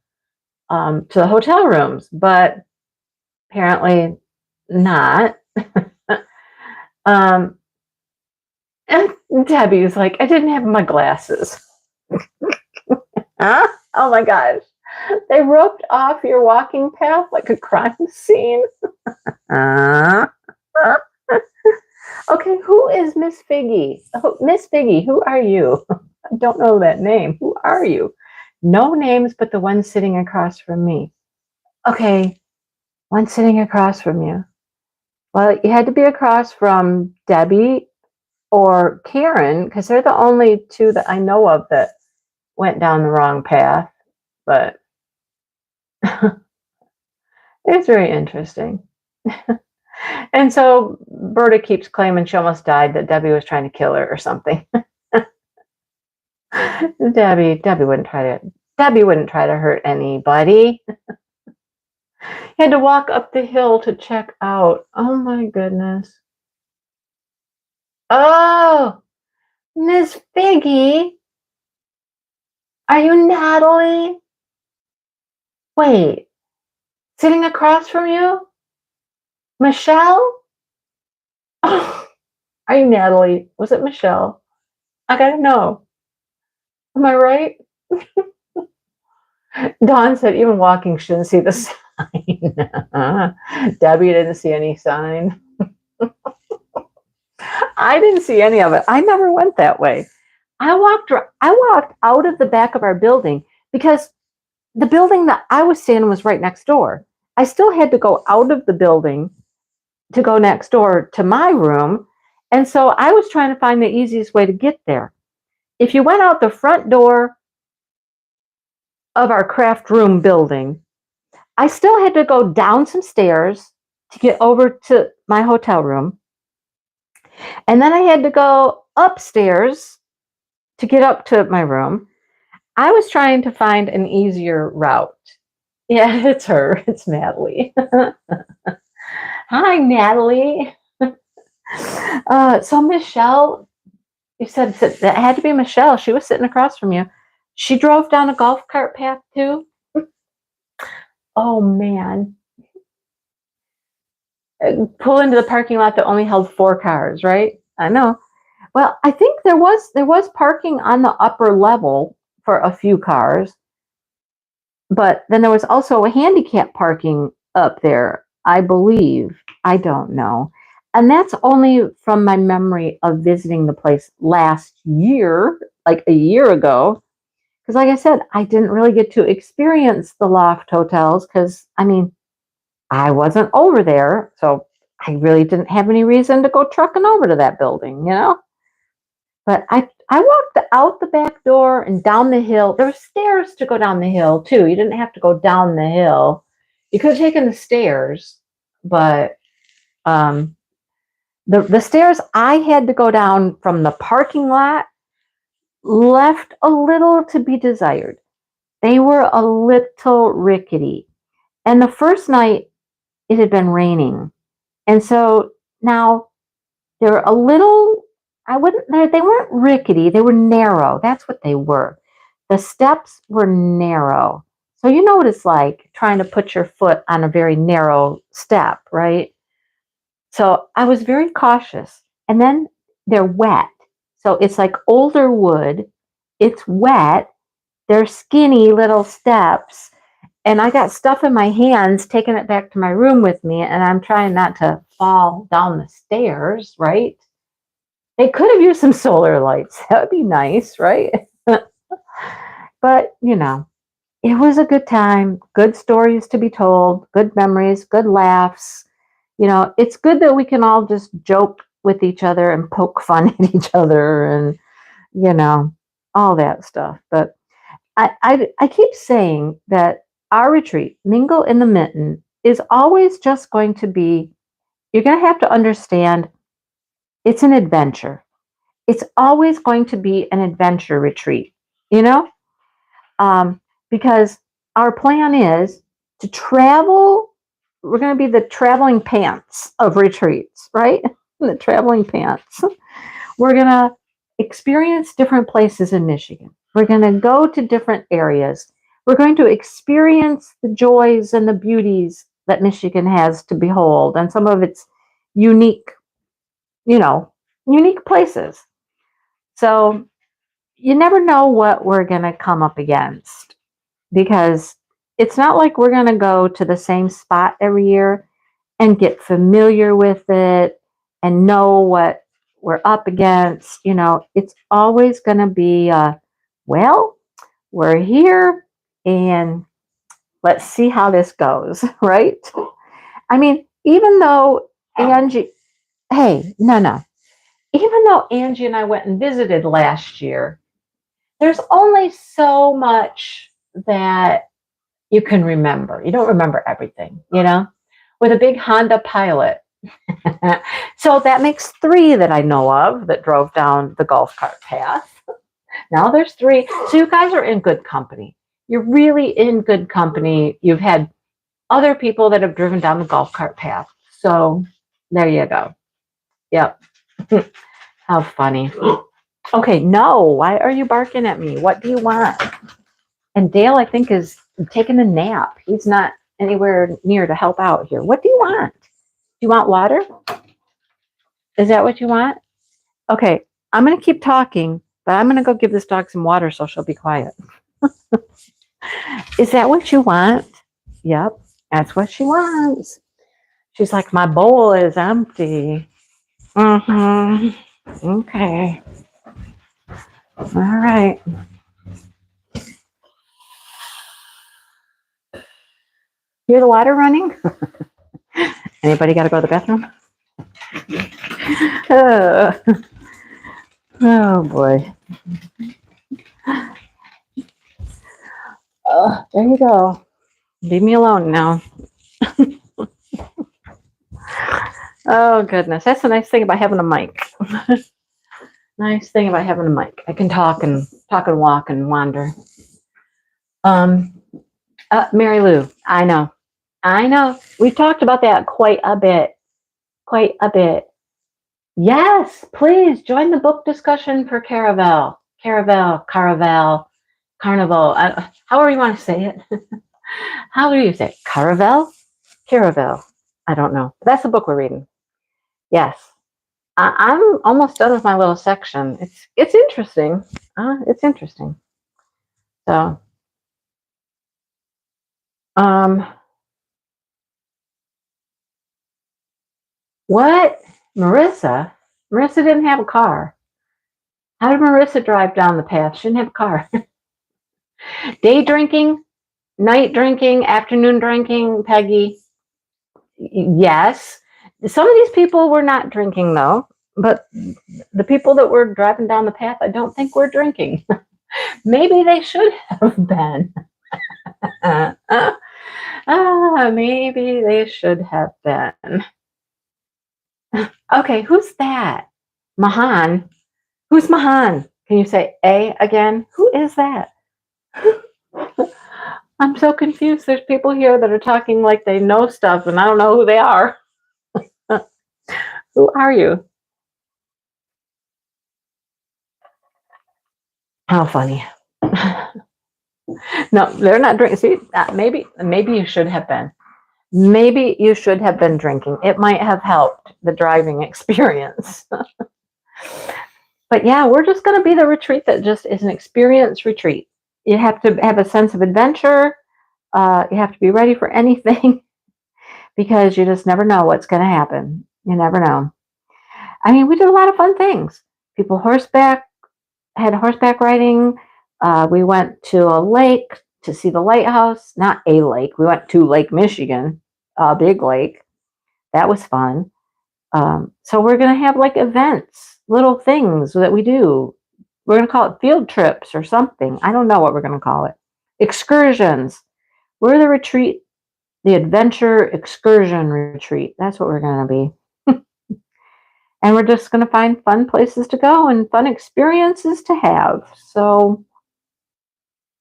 hotel rooms. But apparently not. And Debbie's like, I didn't have my glasses. Huh? Oh my gosh. They roped off your walking path like a crime scene. Okay, who is Miss Figgy? Oh, Miss Figgy, who are you? I don't know that name. Who are you? No names but the one sitting across from me. Okay, one sitting across from you. Well, you had to be across from Debbie or Karen because they're the only two that I know of that went down the wrong path. But it's very interesting. And so Berta keeps claiming she almost died, that Debbie was trying to kill her or something. Debbie wouldn't try to hurt anybody. He had to walk up the hill to check out. Oh my goodness. Oh, Miss Figgy. Are you Natalie? Wait, sitting across from you? Michelle? Oh, are you Natalie? Was it Michelle? I gotta know. Am I right? Dawn said even walking shouldn't see the sign. Debbie didn't see any sign. I didn't see any of it. I never went that way. I walked out of the back of our building because the building that I was staying in was right next door. I still had to go out of the building to go next door to my room. And so I was trying to find the easiest way to get there. If you went out the front door of our craft room building, I still had to go down some stairs to get over to my hotel room. And then I had to go upstairs to get up to my room. I was trying to find an easier route. Yeah, it's her. It's Natalie. Hi, Natalie. So Michelle, you said that had to be Michelle. She was sitting across from you. She drove down a golf cart path too. Oh man. Pull into the parking lot that only held 4 cars, right? I know. Well, I think there was parking on the upper level for a few cars, but then there was also a handicap parking up there, I believe. I don't know. And that's only from my memory of visiting the place last year, like a year ago. Because like I said, I didn't really get to experience the loft hotels because, I mean, I wasn't over there. So I really didn't have any reason to go trucking over to that building, you know? But I walked out the back door and down the hill. There were stairs to go down the hill too. You didn't have to go down the hill. You could have taken the stairs, but um, the stairs I had to go down from the parking lot left a little to be desired. They were a little rickety. And the first night it had been raining. And so now they're a little, I wouldn't, they weren't rickety, they were narrow. That's what they were. The steps were narrow. So you know what it's like trying to put your foot on a very narrow step, right? So I was very cautious. And then they're wet. So it's like older wood. It's wet. They're skinny little steps. And I got stuff in my hands, taking it back to my room with me. And I'm trying not to fall down the stairs, right? They could have used some solar lights. That would be nice, right? But, it was a good time, good stories to be told, good memories, good laughs. It's good that we can all just joke with each other and poke fun at each other and, all that stuff. But I keep saying that our retreat, Mingle in the Mitten, is always just going to be, you're going to have to understand it's an adventure. It's always going to be an adventure retreat, you know? Because our plan is to travel. We're going to be the traveling pants of retreats, right? The traveling pants. We're going to experience different places in Michigan. We're going to go to different areas. We're going to experience the joys and the beauties that Michigan has to behold and some of its unique, unique places. So you never know what we're going to come up against because it's not like we're going to go to the same spot every year and get familiar with it and know what we're up against. It's always going to be, well, we're here and let's see how this goes, right? I mean, even though Angie, hey, no. Even though Angie and I went and visited last year, there's only so much that you can remember. You don't remember everything, with a big Honda Pilot. So that makes 3 that I know of that drove down the golf cart path. Now there's 3. So you guys are in good company. You're really in good company. You've had other people that have driven down the golf cart path. So there you go. Yep. How funny. Okay, no, why are you barking at me? What do you want? And Dale, I think, is taking a nap. He's not anywhere near to help out here. What do you want? Do you want water? Is that what you want? Okay, I'm going to keep talking, but I'm going to go give this dog some water so she'll be quiet. Is that what you want? Yep, that's what she wants. She's like, my bowl is empty. Okay. All right. Hear the water running? Anybody got to go to the bathroom? Oh boy. Oh, there you go. Leave me alone now. Oh goodness, that's the nice thing about having a mic. Nice thing about having a mic. I can talk and walk and wander. Mary Lou, I know. We've talked about that quite a bit. Yes, please join the book discussion for Caravel, Carnival. However you want to say it. How do you say it? Caravel? I don't know. That's the book we're reading. Yes. I'm almost done with my little section. It's interesting. It's interesting. So, what? Marissa didn't have a car. How did Marissa drive down the path? She didn't have a car. Day drinking, night drinking, afternoon drinking, Peggy. Yes. Some of these people were not drinking though. but the people that were driving down the path, I don't think were drinking. Maybe they should have been. Maybe they should have been. Okay, who's that? Mahan. Who's Mahan? Can you say A again? Who is that? I'm so confused. There's people here that are talking like they know stuff, and I don't know who they are. Who are you? How funny. No, they're not drinking. See, maybe you should have been. Maybe you should have been drinking. It might have helped the driving experience. But yeah, we're just going to be the retreat that just is an experience retreat. You have to have a sense of adventure. You have to be ready for anything because you just never know what's going to happen. You never know. I mean, we did a lot of fun things. People had horseback riding. We went to a lake to see the lighthouse. Not a lake. We went to Lake Michigan, a big lake. That was fun. So we're going to have like events, little things that we do. We're going to call it field trips or something. I don't know what we're going to call it. Excursions. We're the retreat, the adventure excursion retreat. That's what we're going to be. And we're just going to find fun places to go and fun experiences to have. So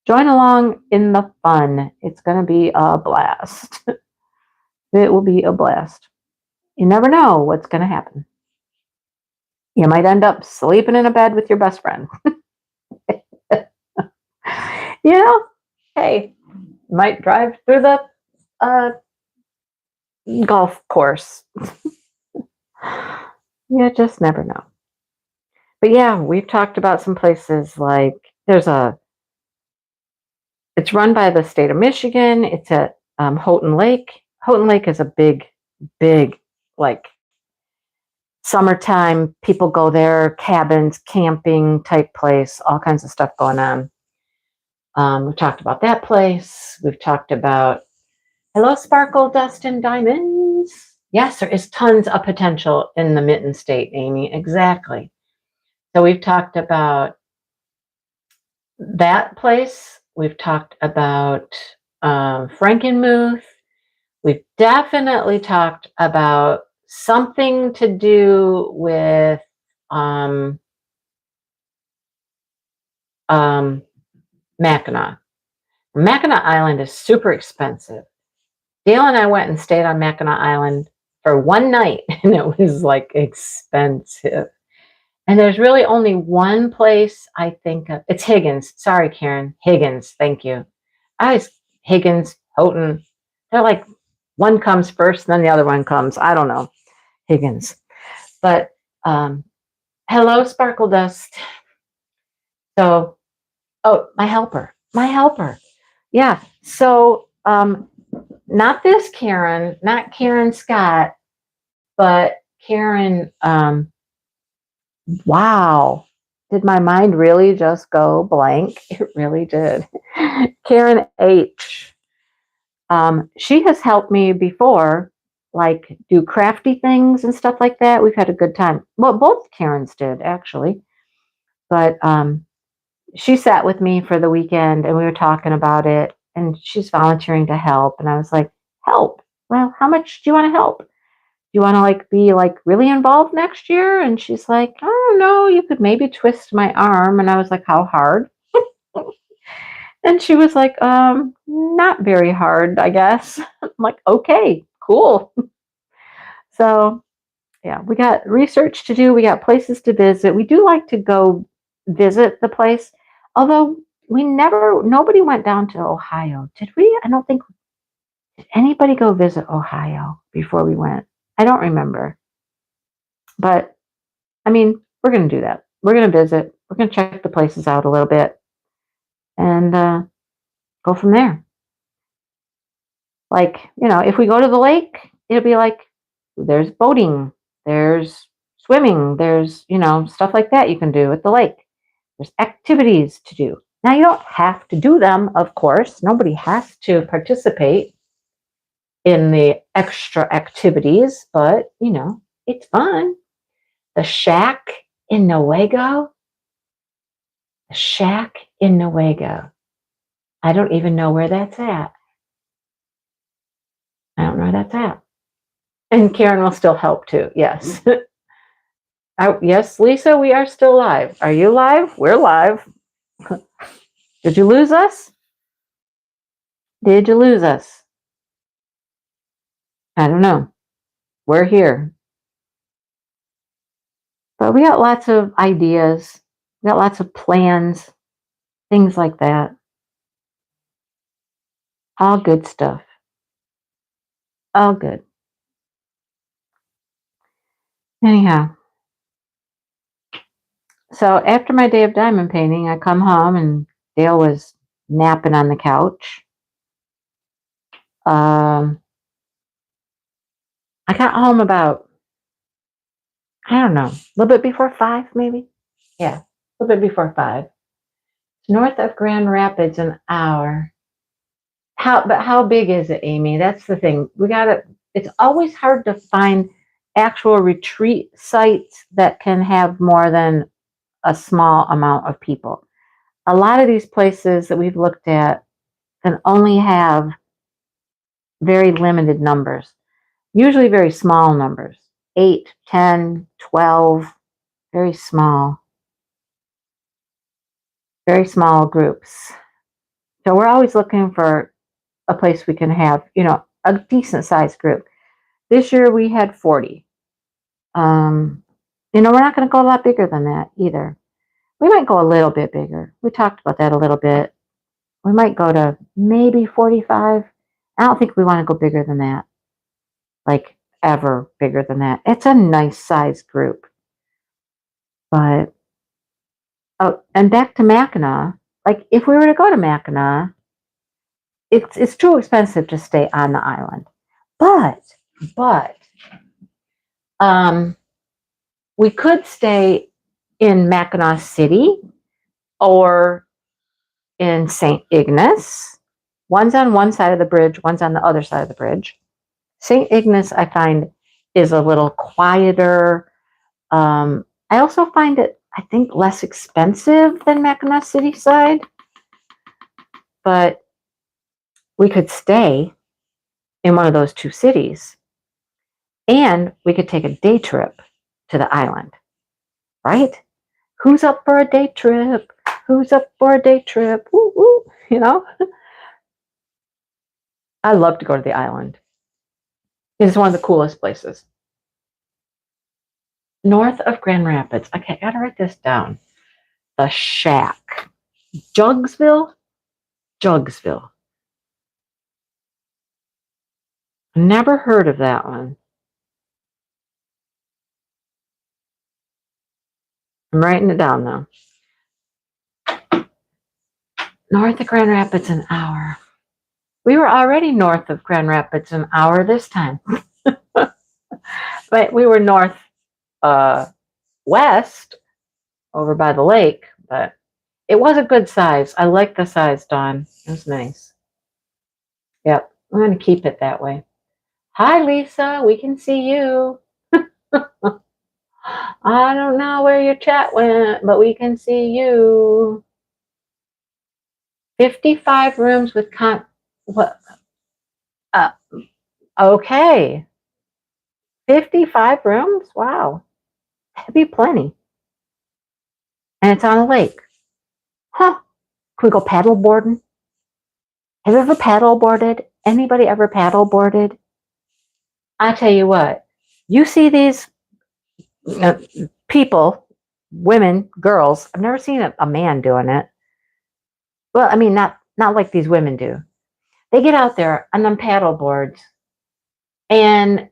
join along in the fun. It's going to be a blast. It will be a blast. You never know what's going to happen. You might end up sleeping in a bed with your best friend. Hey, might drive through the golf course. You just never know. But yeah, we've talked about some places like it's run by the state of Michigan. It's at Houghton Lake. Houghton Lake is a big, like summertime, people go there, cabins, camping type place, all kinds of stuff going on. We've talked about that place. We've talked about hello, sparkle, dust, and diamonds. Yes, there is tons of potential in the Mitten State, Amy. Exactly. So we've talked about that place. We've talked about Frankenmuth. We've definitely talked about something to do with Mackinac. Mackinac Island is super expensive. Dale and I went and stayed on Mackinac Island for one night, and it was like expensive. And there's really only one place I think of. It's Higgins. Sorry, Karen. Higgins. Thank you. Higgins, Houghton. They're like one comes first, and then the other one comes. I don't know. Higgins. But hello, Sparkle Dust. So, my helper. Yeah. So, not this Karen, not Karen Scott, but Karen, wow. Did my mind really just go blank? It really did. Karen H. She has helped me before, like do crafty things and stuff like that. We've had a good time. Well, both Karens did actually, but she sat with me for the weekend and we were talking about it, and she's volunteering to help. And I was like, help? Well, how much do you want to help? Do you want to be really involved next year? And she's like, I don't know, you could maybe twist my arm. And I was like, how hard? And she was like, not very hard, I guess. I'm like, okay, cool. So yeah, we got research to do. We got places to visit. We do like to go visit the place. Although nobody went down to Ohio. Did we? I don't think, did anybody go visit Ohio before we went? I don't remember. But I mean, we're going to do that. We're going to visit. We're going to check the places out a little bit and go from there. If we go to the lake, it'll be like there's boating, there's swimming, there's, stuff like that you can do at the lake. There's activities to do. Now, you don't have to do them, of course. Nobody has to participate in the extra activities, but, it's fun. The Shack in Newaygo? The Shack in Newaygo. I don't even know where that's at. I don't know where that's at. And Karen will still help too. Yes. Yes, Lisa, we are still live. Are you live? We're live. Did you lose us? Did you lose us? I don't know. We're here. But we got lots of ideas. We got lots of plans, things like that. All good stuff. All good. Anyhow, so after my day of diamond painting, I come home and Dale was napping on the couch. I got home about, I don't know, a little bit before 5, maybe. Yeah, a little bit before 5. North of Grand Rapids, an hour. But how big is it, Amy? That's the thing. It's always hard to find actual retreat sites that can have more than a small amount of people. A lot of these places that we've looked at can only have very limited numbers, usually very small numbers, 8, 10, 12, very small groups. So we're always looking for a place we can have, a decent sized group. This year we had 40. We're not going to go a lot bigger than that either. We might go a little bit bigger. We talked about that a little bit. We might go to maybe 45. I don't think we want to go bigger than that. Like ever bigger than that. It's a nice size group. But, and back to Mackinac. Like if we were to go to Mackinac, it's too expensive to stay on the island. But, we could stay in Mackinac City or in St. Ignace. One's on one side of the bridge, one's on the other side of the bridge. St. Ignace, I find, is a little quieter. I also find it, I think, less expensive than Mackinac City side. But we could stay in one of those two cities. And we could take a day trip to the island, right? Who's up for a day trip? Who's up for a day trip? Woo, woo, I love to go to the island. It's one of the coolest places. North of Grand Rapids. Okay, I gotta write this down. The Shack. Jugsville? Jugsville. Never heard of that one. I'm writing it down now. North of Grand Rapids, an hour. We were already north of Grand Rapids an hour this time. But we were north west over by the lake, but it was a good size. I like the size, Dawn. It was nice. Yep, I'm going to keep it that way. Hi, Lisa. We can see you. I don't know where your chat went, but we can see you. 55 rooms with what? Okay. 55 rooms? Wow. That'd be plenty. And it's on a lake. Huh. Can we go paddle boarding? Have you ever paddle boarded? Anybody ever paddle boarded? I tell you what, you see these people, women, girls. I've never seen a man doing it. Well, I mean, not like these women do. They get out there on them paddle boards and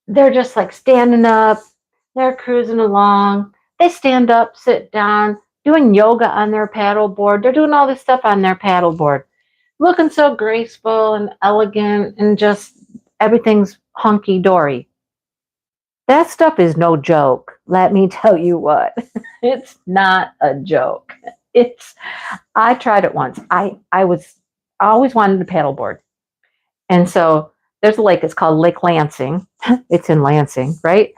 they're just like standing up. They're cruising along. They stand up, sit down, doing yoga on their paddle board. They're doing all this stuff on their paddle board, looking so graceful and elegant and just everything's hunky-dory. That stuff is no joke. Let me tell you what. It's not a joke. I tried it once. I always wanted to paddleboard. And so there's a lake, it's called Lake Lansing. It's in Lansing, right?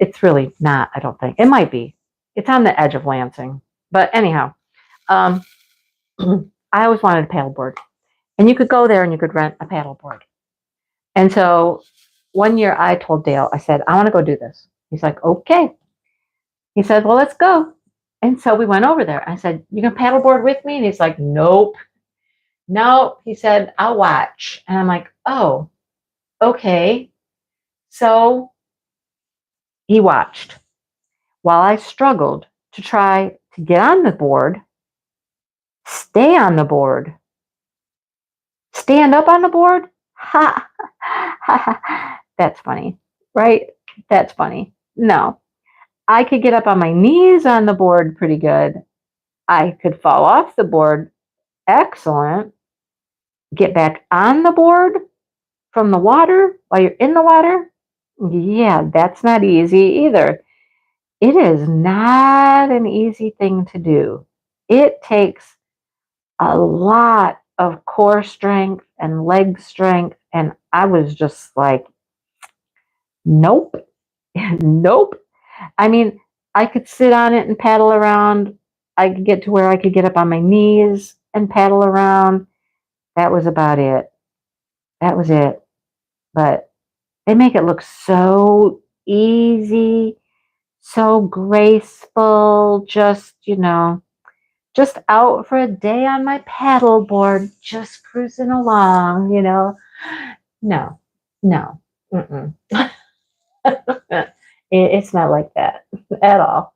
It's really not, I don't think. It might be. It's on the edge of Lansing. But anyhow, um, I always wanted a paddleboard. And you could go there and you could rent a paddleboard. And so one year I told Dale, I said, I want to go do this. He's like, okay. He said, well, let's go. And so we went over there. I said, you can paddleboard with me? And he's like, nope. No, he said, I'll watch. And I'm like, oh, okay. So he watched while I struggled to try to get on the board, stay on the board, stand up on the board. Ha! That's funny, right? That's funny. No, I could get up on my knees on the board pretty good. I could fall off the board. Excellent. Get back on the board from the water while you're in the water. Yeah, that's not easy either. It is not an easy thing to do. It takes a lot of core strength and leg strength. And I was just like, nope, nope. I mean, I could sit on it and paddle around. I could get to where I could get up on my knees and paddle around. That was about it. That was it. But they make it look so easy, so graceful, just out for a day on my paddleboard, just cruising along. No, no, mm-mm. It's not like that at all.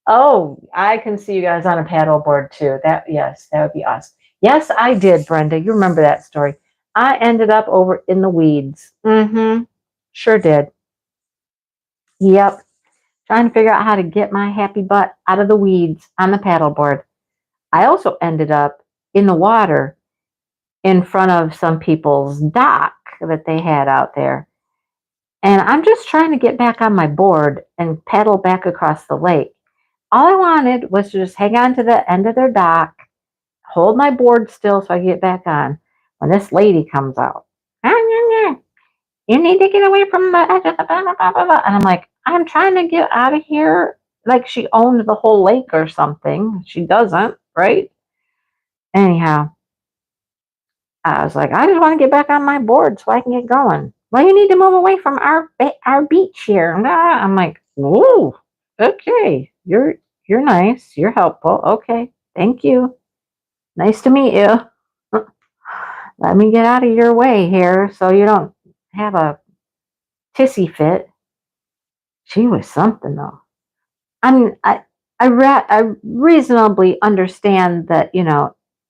Oh, I can see you guys on a paddleboard too. Yes, that would be awesome. Yes, I did, Brenda. You remember that story. I ended up over in the weeds. Mm-hmm. Sure did. Yep. Trying to figure out how to get my happy butt out of the weeds on the paddleboard. I also ended up in the water in front of some people's dock that they had out there. And I'm just trying to get back on my board and paddle back across the lake. All I wanted was to just hang on to the end of their dock, hold my board still so I get back on. When this lady comes out, you need to get away from the edge of the blah, blah, blah, blah. And I'm like, I'm trying to get out of here. Like she owned the whole lake or something. She doesn't, right? Anyhow, I was like, I just want to get back on my board so I can get going. Well, you need to move away from our beach here. I'm like, ooh, okay, you're nice, you're helpful. Okay, thank you. Nice to meet you. Let me get out of your way here so you don't have a tissy fit. She was something though. I mean, I reasonably understand that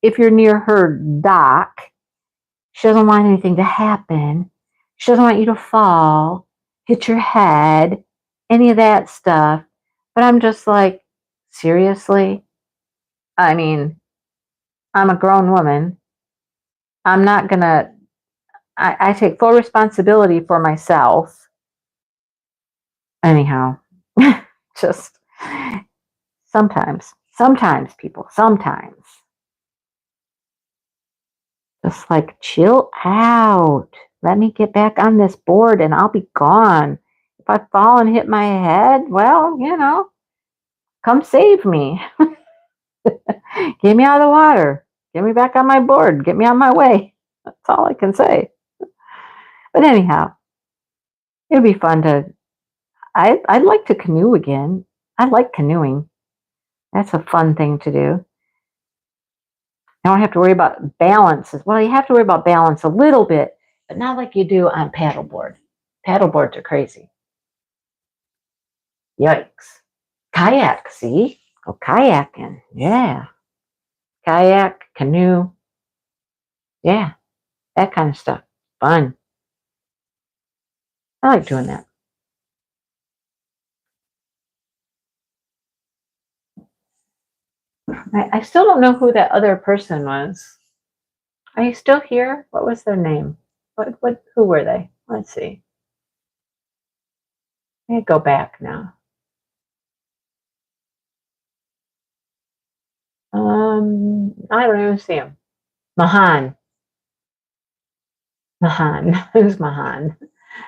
if you're near her dock, she doesn't want anything to happen. She doesn't want you to fall, hit your head, any of that stuff. But I'm just like, seriously? I mean, I'm a grown woman. I'm not gonna, I take full responsibility for myself. Anyhow, just sometimes people, sometimes. Just like, chill out. Let me get back on this board and I'll be gone. If I fall and hit my head, well, come save me. Get me out of the water. Get me back on my board. Get me on my way. That's all I can say. But anyhow, it'd be fun I'd like to canoe again. I like canoeing. That's a fun thing to do. I don't have to worry about balance. Well, you have to worry about balance a little bit, but not like you do on paddleboard. Paddleboards are crazy. Yikes. Kayak, see? Go kayaking. Yeah. Kayak, canoe. Yeah. That kind of stuff. Fun. I like doing that. I still don't know who that other person was. Are you still here? What was their name? Who were they? Let's see. I go back now. I don't even see him. Mahan. Mahan. Who's Mahan?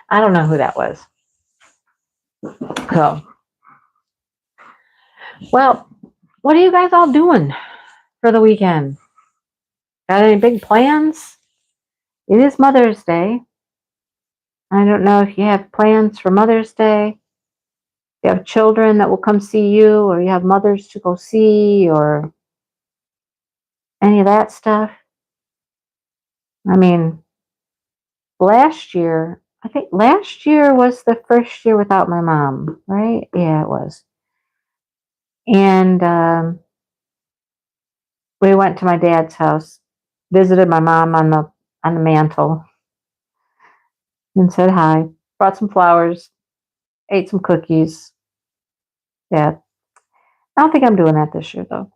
I don't know who that was. So, well, what are you guys all doing for the weekend? Got any big plans? It is Mother's Day. I don't know if you have plans for Mother's Day. You have children that will come see you, or you have mothers to go see, or any of that stuff. I mean, I think last year was the first year without my mom, right? Yeah, it was. And we went to my dad's house, visited my mom on the mantle, and said hi. Brought some flowers, ate some cookies. Yeah, I don't think I'm doing that this year though.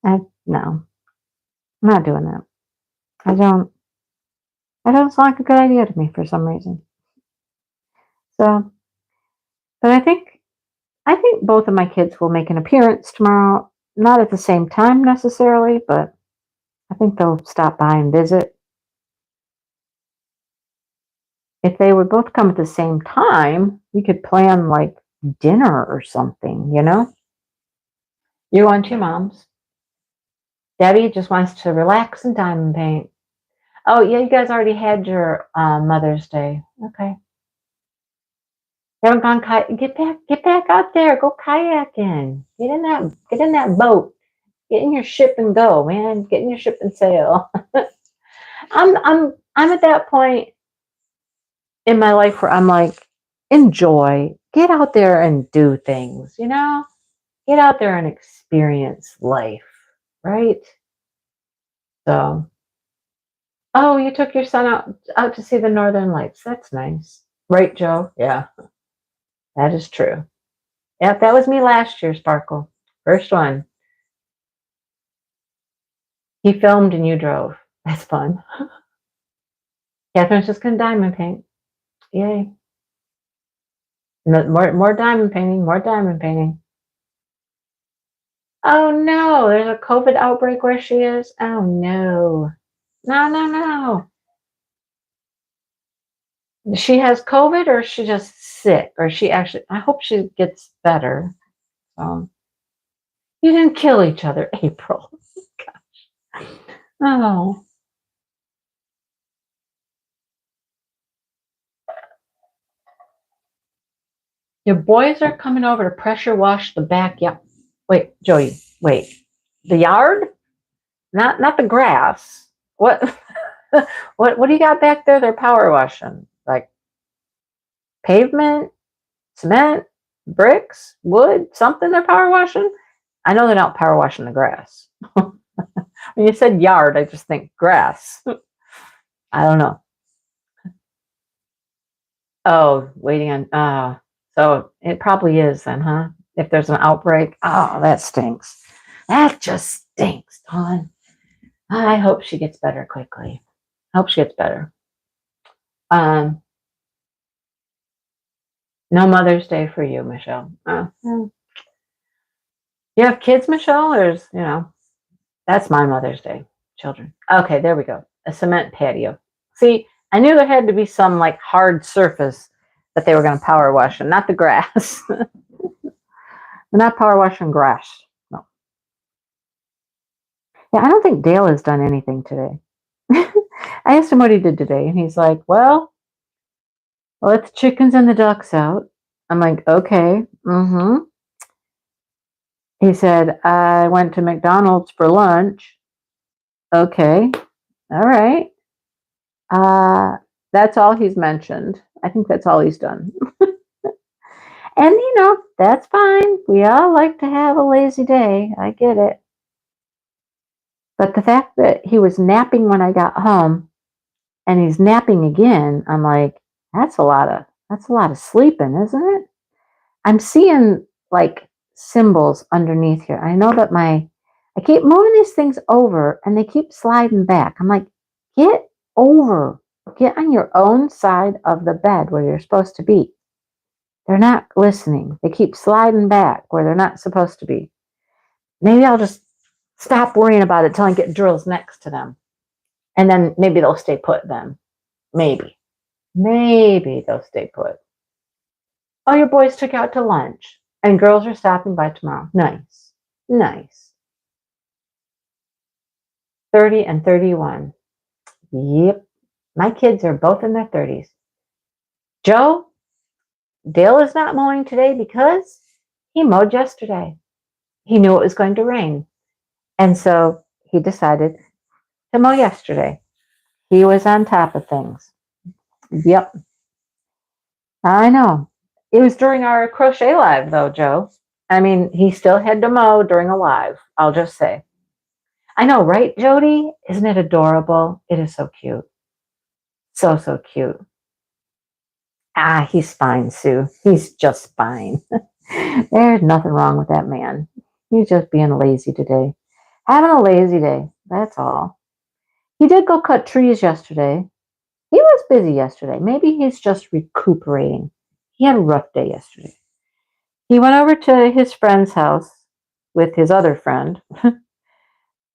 No, I'm not doing that. I don't. It doesn't sound like a good idea to me for some reason. So, but I think both of my kids will make an appearance tomorrow. Not at the same time necessarily, but I think they'll stop by and visit. If they would both come at the same time, we could plan like dinner or something, you know? You want your mom's. Debbie just wants to relax and diamond paint. Oh, yeah, you guys already had your Mother's Day. Okay. You haven't gone get back out there, go kayaking. Get in that boat. Get in your ship and go, man. Get in your ship and sail. I'm at that point in my life where I'm like, enjoy. Get out there and do things, you know? Get out there and experience life, right? So, oh, you took your son out to see the Northern Lights. That's nice. Right, Joe? Yeah, that is true. Yep, that was me last year, Sparkle. First one. He filmed and you drove. That's fun. Catherine's just gonna diamond paint. Yay. More diamond painting, more diamond painting. Oh no, there's a COVID outbreak where she is. Oh no. No, no, no. She has COVID or is she just sick? Or she actually, I hope she gets better. You didn't kill each other, April. Gosh. Oh. Your boys are coming over to pressure wash the backyard. Wait, Joey, wait. The yard? Not the grass. What what do you got back there they're power washing? Like pavement, cement, bricks, wood, something they're power washing? I know they're not power washing the grass. When you said yard, I just think grass. I don't know. Oh, waiting on so it probably is then, huh? If there's an outbreak. Oh, that stinks. That just stinks, Dawn. I hope she gets better quickly. Hope she gets better. Um, no Mother's Day for you, Michelle. You have kids, Michelle, or is, that's my Mother's Day. Children. Okay, there we go. A cement patio. See, I knew there had to be some like hard surface that they were going to power wash, and not the grass. They're not power washing grass. No. Yeah, I don't think Dale has done anything today. I asked him what he did today, and he's like, well, let the chickens and the ducks out. I'm like, okay. Mm-hmm. He said, I went to McDonald's for lunch. Okay. All right. That's all he's mentioned. I think that's all he's done. And, that's fine. We all like to have a lazy day. I get it. But the fact that he was napping when I got home and he's napping again, I'm like, that's a lot of sleeping, isn't it? I'm seeing like symbols underneath here. I know that I keep moving these things over and they keep sliding back. I'm like, get on your own side of the bed where you're supposed to be. They're not listening. They keep sliding back where they're not supposed to be. Maybe I'll just stop worrying about it till I get drills next to them. And then maybe they'll stay put then. Maybe they'll stay put. Oh, your boys took you out to lunch. And girls are stopping by tomorrow. Nice. Nice. 30 and 31. Yep. My kids are both in their 30s. Joe, Dale is not mowing today because he mowed yesterday. He knew it was going to rain. And so he decided to mow yesterday. He was on top of things. Yep. I know. It was during our crochet live, though, Joe. I mean, he still had to mow during a live, I'll just say. I know, right, Jody? Isn't it adorable? It is so cute. So, so cute. Ah, he's fine, Sue. He's just fine. There's nothing wrong with that man. He's just being lazy today. Having a lazy day. That's all. He did go cut trees yesterday. He was busy yesterday. Maybe he's just recuperating. He had a rough day yesterday. He went over to his friend's house with his other friend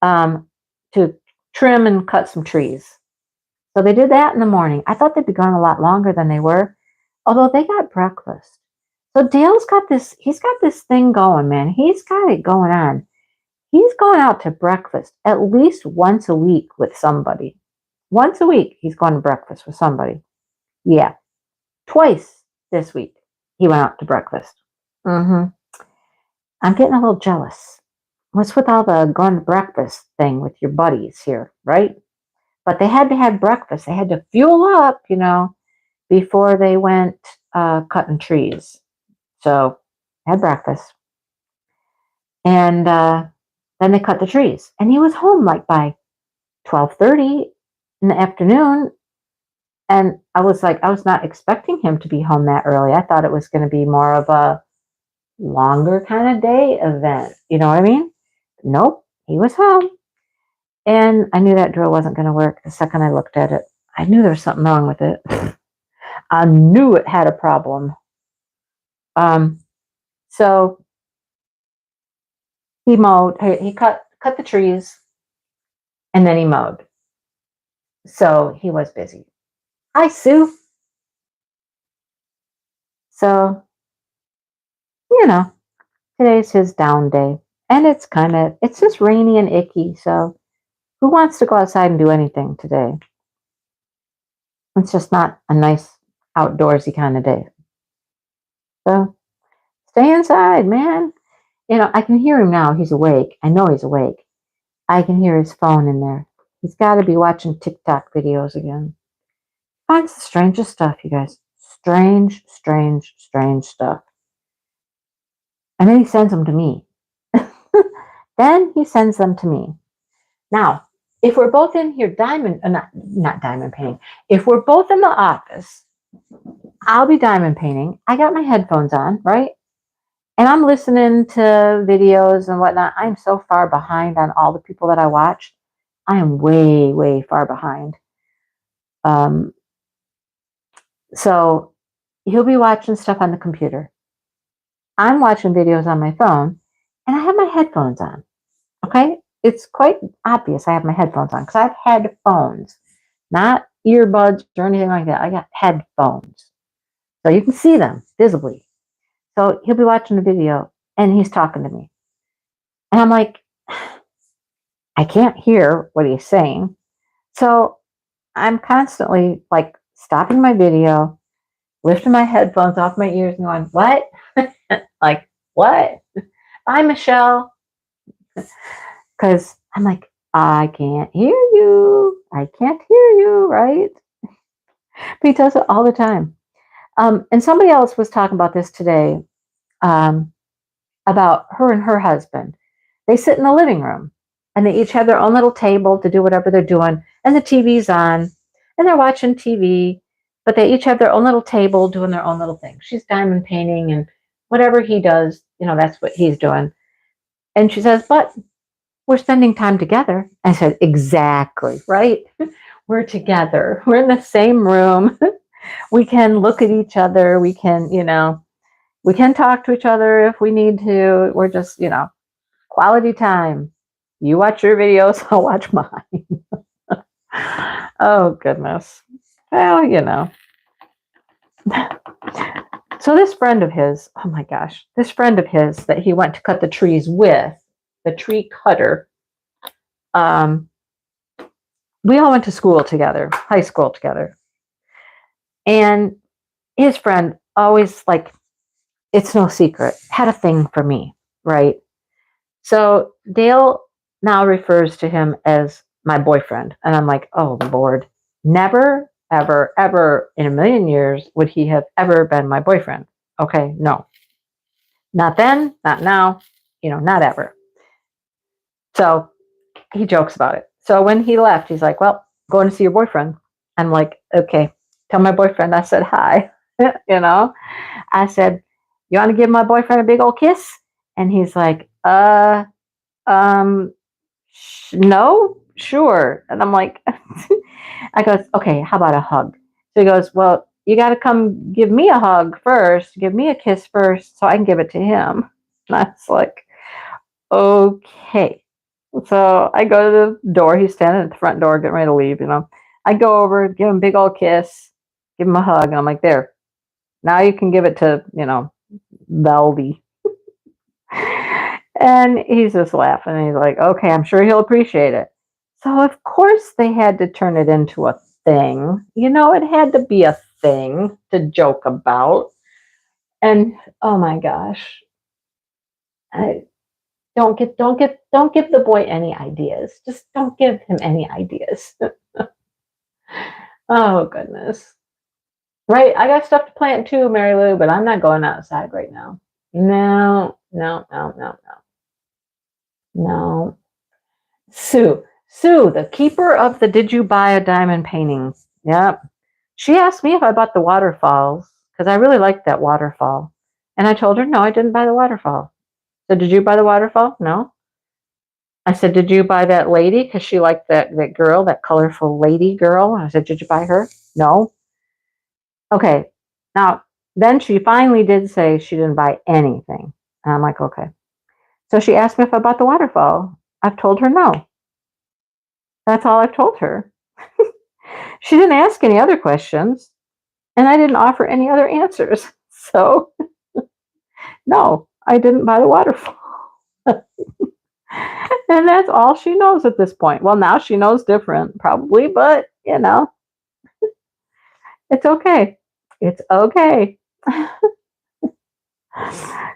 to trim and cut some trees. So they did that in the morning. I thought they'd be gone a lot longer than they were, although they got breakfast. So Dale's got this, he's got this thing going, man. He's got it going on. He's going out to breakfast at least once a week with somebody. Once a week, he's going to breakfast with somebody. Yeah. Twice this week, he went out to breakfast. I'm getting a little jealous. What's with all the going to breakfast thing with your buddies here, right? But they had to have breakfast. They had to fuel up, before they went cutting trees. So had breakfast. And then they cut the trees. And he was home like by 12:30 in the afternoon. And I was not expecting him to be home that early. I thought it was going to be more of a longer kind of day event. You know what I mean? Nope, he was home. And I knew that drill wasn't going to work the second I looked at it. I knew there was something wrong with it. I knew it had a problem. So he mowed, he cut the trees, and then he mowed. So he was busy. Hi, Sue. So, today's his down day. And it's just rainy and icky. So who wants to go outside and do anything today? It's just not a nice outdoorsy kind of day. So stay inside, man. I can hear him now. He's awake. I know he's awake. I can hear his phone in there. He's got to be watching TikTok videos again. Finds the strangest stuff, you guys. Strange, strange, strange stuff. And then he sends them to me. Then he sends them to me. Now, if we're both in here not diamond painting, if we're both in the office, I'll be diamond painting. I got my headphones on, right? And I'm listening to videos and whatnot. I'm so far behind on all the people that I watch. I am way, way far behind. So he'll be watching stuff on the computer. I'm watching videos on my phone, and I have my headphones on. Okay? It's quite obvious I have my headphones on because I have headphones, not earbuds or anything like that. I got headphones. So you can see them visibly. So he'll be watching a video, and he's talking to me. And I'm like, I can't hear what he's saying. So I'm constantly stopping my video, lifting my headphones off my ears and going, what? Like, what? Bye, Michelle. Because I'm like, I can't hear you. I can't hear you, right? But he does it all the time. And somebody else was talking about this today, about her and her husband. They sit in the living room, and they each have their own little table to do whatever they're doing, and the TV's on, and they're watching TV, but they each have their own little table doing their own little thing. She's diamond painting, and whatever he does, that's what he's doing. And she says, but we're spending time together. I said, exactly, right? We're together. We're in the same room. We can look at each other. We can, we can talk to each other if we need to. We're just, quality time. You watch your videos, I'll watch mine. So So this friend of his, oh my gosh, this friend of his that he went to cut the trees with, the tree cutter, um, we all went to school together, high school together. And his friend always, like, it's no secret, had a thing for me, right? So Dale now refers to him as my boyfriend. And I'm like, oh, Lord, never, ever, ever in a million years would he have ever been my boyfriend. Okay, no. Not then, not now, not ever. So he jokes about it. So when he left, he's like, well, going to see your boyfriend. I'm like, okay, tell my boyfriend I said hi. I said, you want to give my boyfriend a big old kiss? And he's like, um, no, sure. And I'm like, I goes, okay, how about a hug? So he goes, well, you got to come give me a hug first, give me a kiss first, so I can give it to him. And I was like, okay. So I go to the door. He's standing at the front door, getting ready to leave. I go over, give him a big old kiss, give him a hug, and I'm like, there. Now you can give it to, Veldy. And he's just laughing. He's like, okay, I'm sure he'll appreciate it. So, of course, they had to turn it into a thing. It had to be a thing to joke about. And oh my gosh, I don't give the boy any ideas. Just don't give him any ideas. Oh goodness. Right, I got stuff to plant too, Mary Lou, but I'm not going outside right now. No, no, no, no, no. No. Sue, the keeper of the Did You Buy a Diamond painting. Yep. She asked me if I bought the waterfalls because I really liked that waterfall. And I told her, no, I didn't buy the waterfall. So, did you buy the waterfall? No. I said, did you buy that lady? Because she liked that girl, that colorful lady girl. I said, did you buy her? No. Okay. Now, then she finally did say she didn't buy anything. And I'm like, okay. So she asked me if I bought the waterfall. I've told her no. That's all I've told her. She didn't ask any other questions, and I didn't offer any other answers. So, no, I didn't buy the waterfall. And that's all she knows at this point. Well, now she knows different, probably, but it's okay. It's okay.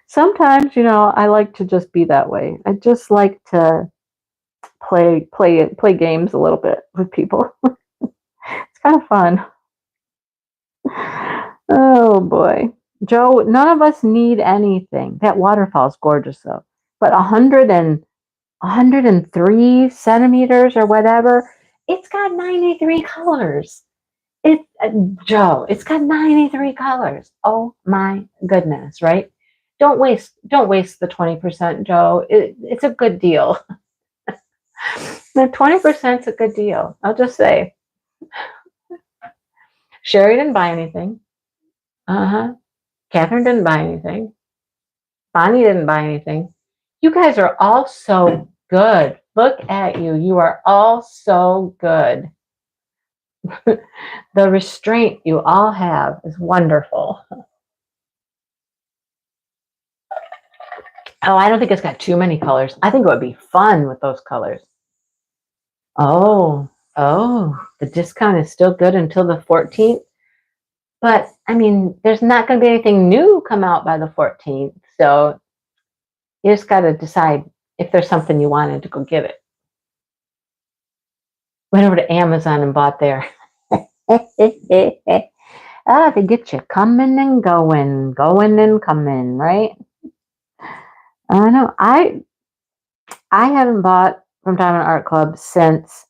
Sometimes, I like to just be that way. I just like to play games a little bit with people. It's kind of fun. Oh boy. Joe, none of us need anything. That waterfall's gorgeous though. But 103 centimeters or whatever, it's got 93 colors. It Joe, it's got 93 colors. Oh my goodness, right? Don't waste the 20%, Joe. It's a good deal. The 20% is a good deal. I'll just say. Sherry didn't buy anything. Uh-huh. Catherine didn't buy anything. Bonnie didn't buy anything. You guys are all so good. Look at you. You are all so good. The restraint you all have is wonderful. Oh, I don't think it's got too many colors. I think it would be fun with those colors. Oh, the discount is still good until the 14th. But, I mean, there's not going to be anything new come out by the 14th. So you just got to decide if there's something you wanted to go get it. Went over to Amazon and bought there. They get you coming and going and coming, right? I know. I haven't bought from Diamond Art Club since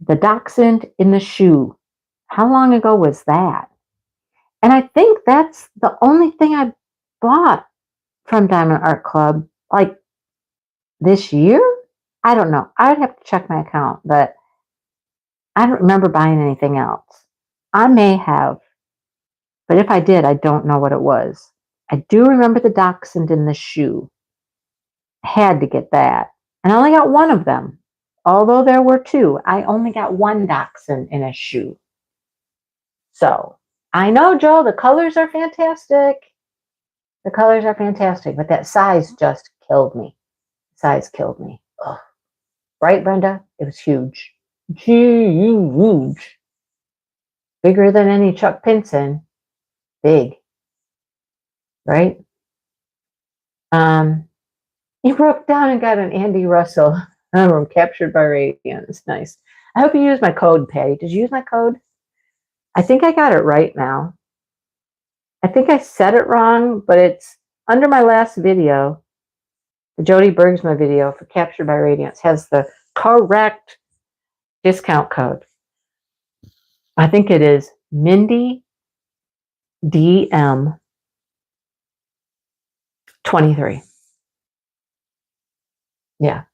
the dachshund in the shoe. How long ago was that? And I think that's the only thing I bought from Diamond Art Club, like this year. I don't know. I'd have to check my account, but I don't remember buying anything else. I may have, but if I did, I don't know what it was. I do remember the dachshund in the shoe. Had to get that. And I only got one of them. Although there were two, I only got one dachshund in a shoe. So I know, Joe, the colors are fantastic. The colors are fantastic, but that size just killed me. Size killed me. Ugh. Right, Brenda? It was huge. Huge. Bigger than any Chuck Pinson. Big. Right? He broke down and got an Andy Russell room captured by radiant. It's nice. I hope you used my code, Patty. Did you use my code? I think I got it right now. I think I said it wrong, but it's under my last video. The Jody Bergsma video for Captured by Radiance has the correct discount code. I think it is Mindy DM 23. Yeah.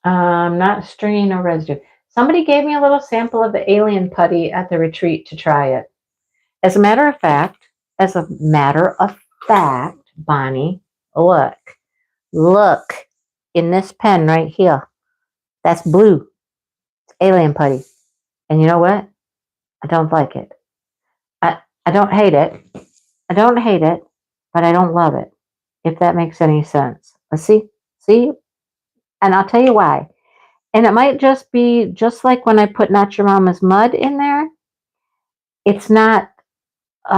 Not stringy, no residue. Somebody gave me a little sample of the alien putty at the retreat to try it. As a matter of fact, Bonnie, look in this pen right here. That's blue. It's alien putty. And you know what? I don't like it. I don't hate it. I don't hate it, but I don't love it, if that makes any sense. Let's see? And I'll tell you why. And it might just be just like when I put Not Your Mama's Mud in there. It's not, what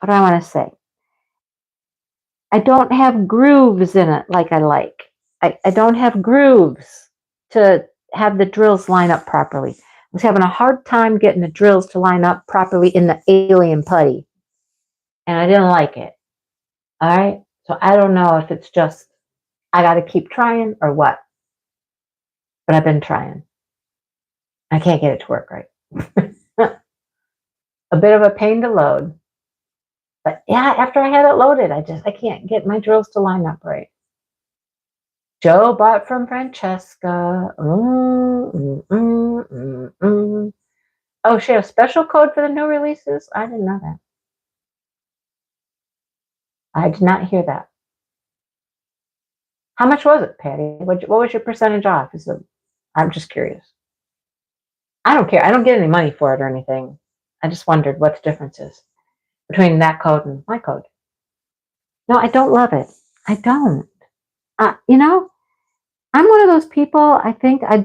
do I want to say? I don't have grooves in it like I like. I don't have grooves to have the drills line up properly. I was having a hard time getting the drills to line up properly in the alien putty. And I didn't like it. All right? So I don't know if it's just I got to keep trying or what. But I've been trying. I can't get it to work right. A bit of a pain to load. But yeah, after I had it loaded, I can't get my drills to line up right. Joe bought from Francesca. Oh, she has a special code for the new releases? I didn't know that. I did not hear that. How much was it, Patty? What was your percentage off? I'm just curious. I don't care. I don't get any money for it or anything. I just wondered what the difference is between that code and my code. No, I don't love it. I don't. You know, I'm one of those people, I think I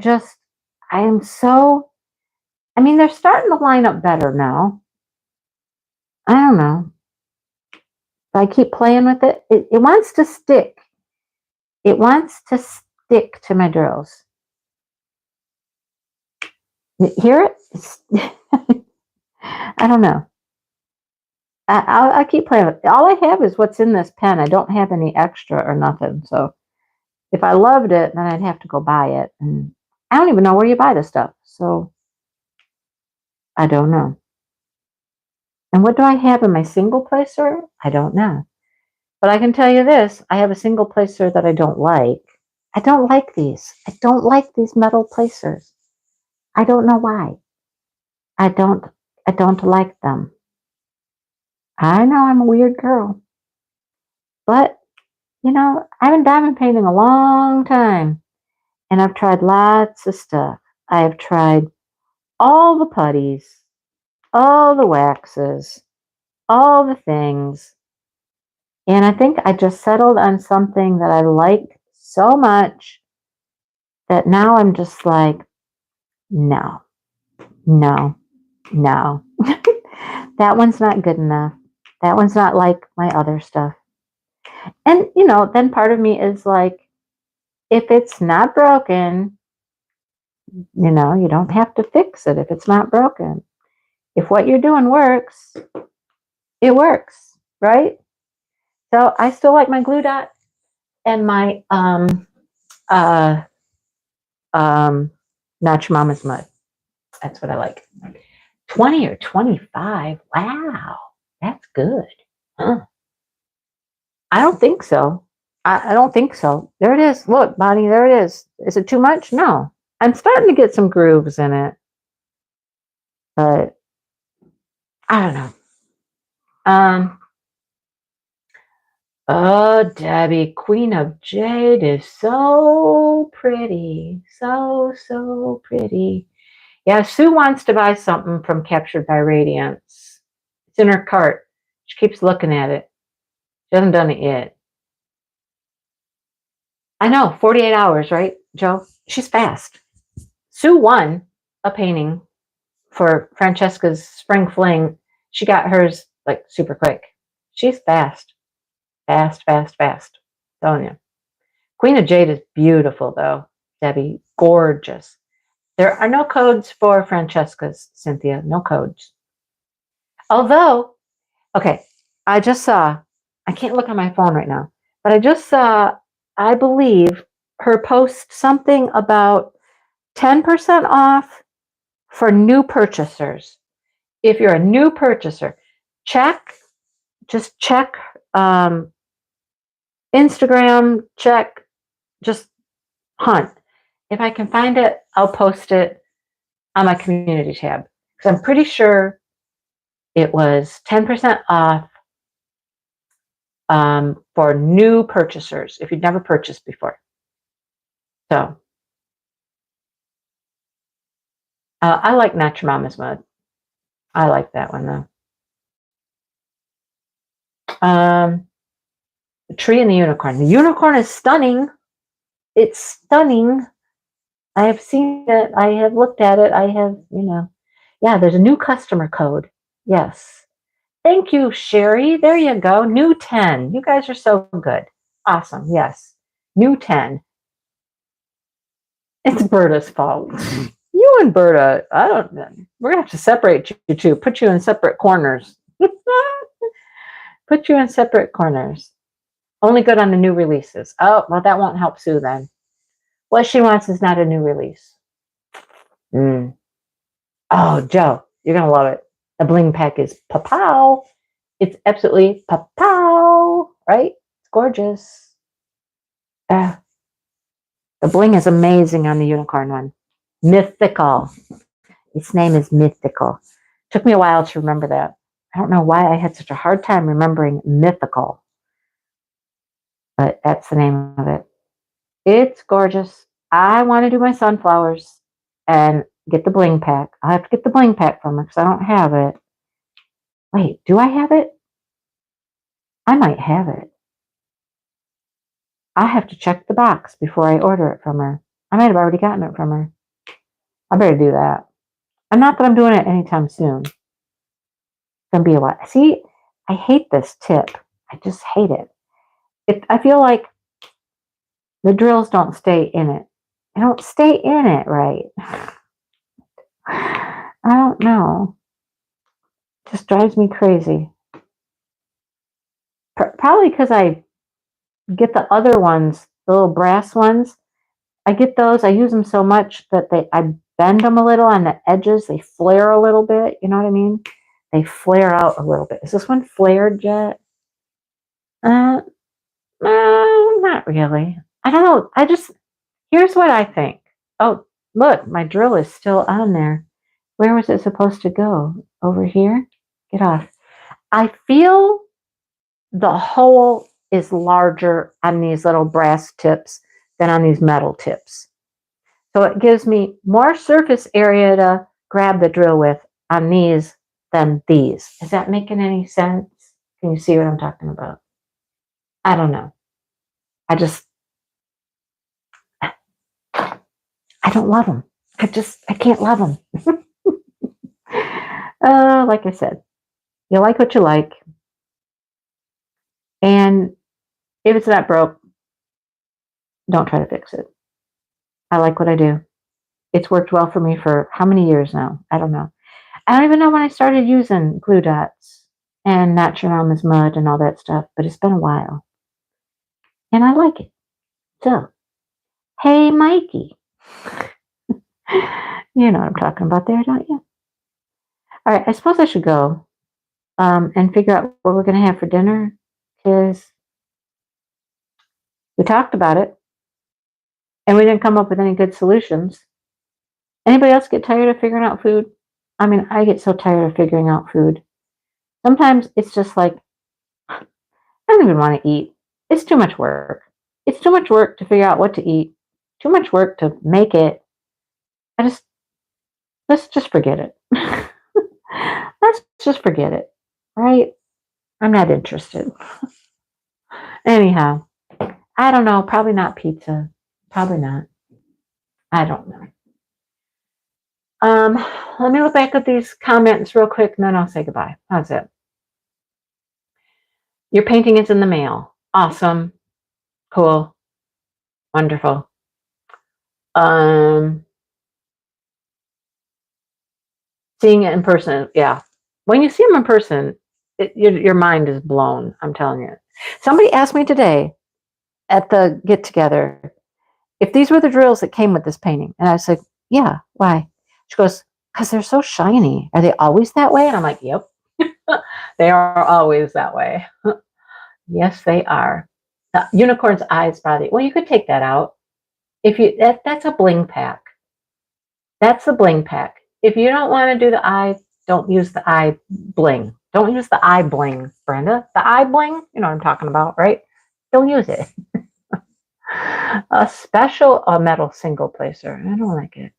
am so, I mean, they're starting to line up better now. I don't know. I keep playing with it. It wants to stick. It wants to stick to my drills. You hear it? I don't know. I keep playing with it. All I have is what's in this pen. I don't have any extra or nothing. So if I loved it, then I'd have to go buy it. And I don't even know where you buy this stuff. So I don't know. And what do I have in my single placer? I don't know. But I can tell you this. I have a single placer that I don't like. I don't like these. I don't like these metal placers. I don't know why. I don't like them. I know I'm a weird girl. But, you know, I've been diamond painting a long time. And I've tried lots of stuff. I have tried all the putties, all the waxes, all the things. And I think I just settled on something that I like so much that now I'm just like, no. That one's not good enough. That one's not like my other stuff. And, you know, then part of me is like, if it's not broken, you know, you don't have to fix it if it's not broken. If what you're doing works, it works, right? So I still like my glue dot and my Not Your Mama's Mud. That's what I like. 20 or 25. Wow, that's good. Huh. I don't think so. I don't think so. There it is. Look, Bonnie, there it is. Is it too much? No. I'm starting to get some grooves in it. But I don't know. Oh, Debbie, Queen of Jade is so pretty. So pretty. Yeah, Sue wants to buy something from Captured by Radiance. It's in her cart. She keeps looking at it. She hasn't done it yet. I know, 48 hours, right, Joe? She's fast. Sue won a painting for Francesca's spring fling. She got hers like super quick. She's fast. Fast, fast, fast. I'm telling you. Queen of Jade is beautiful, though, Debbie. Gorgeous. There are no codes for Francesca's, Cynthia. No codes. Although, okay, I just saw, I can't look on my phone right now, but I just saw, I believe, her post something about 10% off for new purchasers. If you're a new purchaser, just check Instagram, just hunt. If I can find it, I'll post it on my community tab. Because I'm pretty sure it was 10% off for new purchasers if you'd never purchased before. So I like Not Your Mama's Mud. I like that one though. The Tree and the Unicorn. The unicorn is stunning. It's stunning. I have seen it. I have looked at it. I have, yeah, there's a new customer code. Yes. Thank you, Sherry. There you go. New 10. You guys are so good. Awesome. Yes. New 10. It's Berta's fault. You and Berta, we're going to have to separate you two, put you in separate corners. Put you in separate corners. Only good on the new releases. Oh, well, that won't help Sue then. What she wants is not a new release. Oh, Joe, you're going to love it. The bling pack is pa-pow. It's absolutely pa-pow, right? It's gorgeous. The bling is amazing on the unicorn one. Mythical. Its name is Mythical. Took me a while to remember that. I don't know why I had such a hard time remembering Mythical. But that's the name of it. It's gorgeous. I want to do my sunflowers and get the bling pack. I'll have to get the bling pack from her because I don't have it. Wait, do I have it? I might have it. I have to check the box before I order it from her. I might have already gotten it from her. I better do that. And not that I'm doing it anytime soon. It's going to be a while. See, I hate this tip. I just hate it. I feel like the drills don't stay in it. They don't stay in it right. I don't know. It just drives me crazy. Probably because I get the other ones, the little brass ones. I get those. I use them so much that I bend them a little on the edges. They flare a little bit. You know what I mean? They flare out a little bit. Is this one flared yet? No, not really. I don't know. Here's what I think. Oh, look, my drill is still on there. Where was it supposed to go? Over here? Get off. I feel the hole is larger on these little brass tips than on these metal tips. So it gives me more surface area to grab the drill with on these than these. Is that making any sense? Can you see what I'm talking about? I don't know. I don't love them. I can't love them. Like I said, you like what you like. And if it's not broke, don't try to fix it. I like what I do. It's worked well for me for how many years now? I don't know. I don't even know when I started using glue dots and Not Your Mama's Mud and all that stuff, but it's been a while. And I like it. So, hey, Mikey. You know what I'm talking about there, don't you? All right, I suppose I should go and figure out what we're going to have for dinner because we talked about it and we didn't come up with any good solutions. Anybody else get tired of figuring out food? I mean, I get so tired of figuring out food. Sometimes it's just like, I don't even want to eat. It's too much work. It's too much work to figure out what to eat. Too much work to make it. Let's just forget it. Let's just forget it. right? I'm not interested. Anyhow, I don't know. Probably not pizza. Probably not. I don't know. Um, Let me look back at these comments real quick and then I'll say goodbye. How's it? Your painting is in the mail. Awesome. Cool. Wonderful. Um, Seeing it in person, yeah. When you see them in person, your mind is blown. I'm telling you. Somebody asked me today at the get together if these were the drills that came with this painting, and I was like, "Yeah, why?" She goes, "Because they're so shiny. Are they always that way?" And I'm like, "Yep, they are always that way. Yes, they are." The unicorn's eyes body. Well, you could take that out if you. That's a bling pack. That's the bling pack. If you don't want to do the eye, don't use the eye bling. Don't use the eye bling, Brenda. The eye bling, you know what I'm talking about, right? Don't use it. A special metal single placer. I don't like it.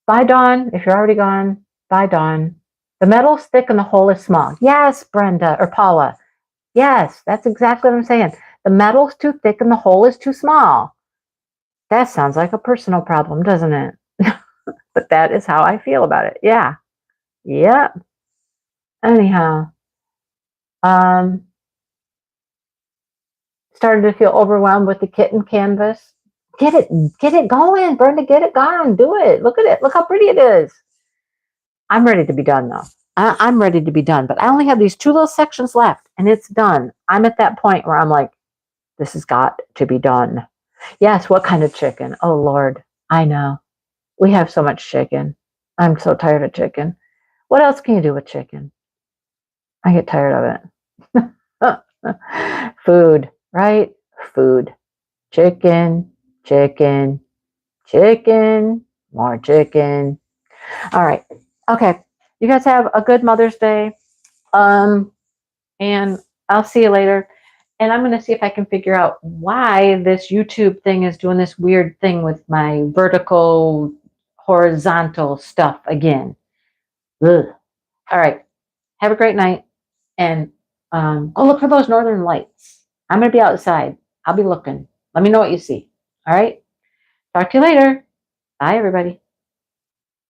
Bye, Dawn. If you're already gone, bye, Dawn. The metal's thick and the hole is small. Yes, Brenda or Paula. Yes, that's exactly what I'm saying. The metal's too thick and the hole is too small. That sounds like a personal problem, doesn't it? But that is how I feel about it. Yeah. Yep. Anyhow, um, started to feel overwhelmed with the kitten canvas. Get it going, Brenda. Get it going. Do it. Look at it. Look how pretty it is. I'm ready to be done though. I'm ready to be done, but I only have these two little sections left, and it's done. I'm at that point where I'm like, this has got to be done. Yes. What kind of chicken? Oh Lord, I know. We have so much chicken. I'm so tired of chicken. What else can you do with chicken? I get tired of it. Food, right? Food. Chicken, chicken, chicken, more chicken. All right. Okay. You guys have a good Mother's Day. Um, and I'll see you later. And I'm going to see if I can figure out why this YouTube thing is doing this weird thing with my vertical, horizontal stuff again. Ugh. All right. Have a great night. And go look for those northern lights. I'm going to be outside. I'll be looking. Let me know what you see. All right. Talk to you later. Bye, everybody.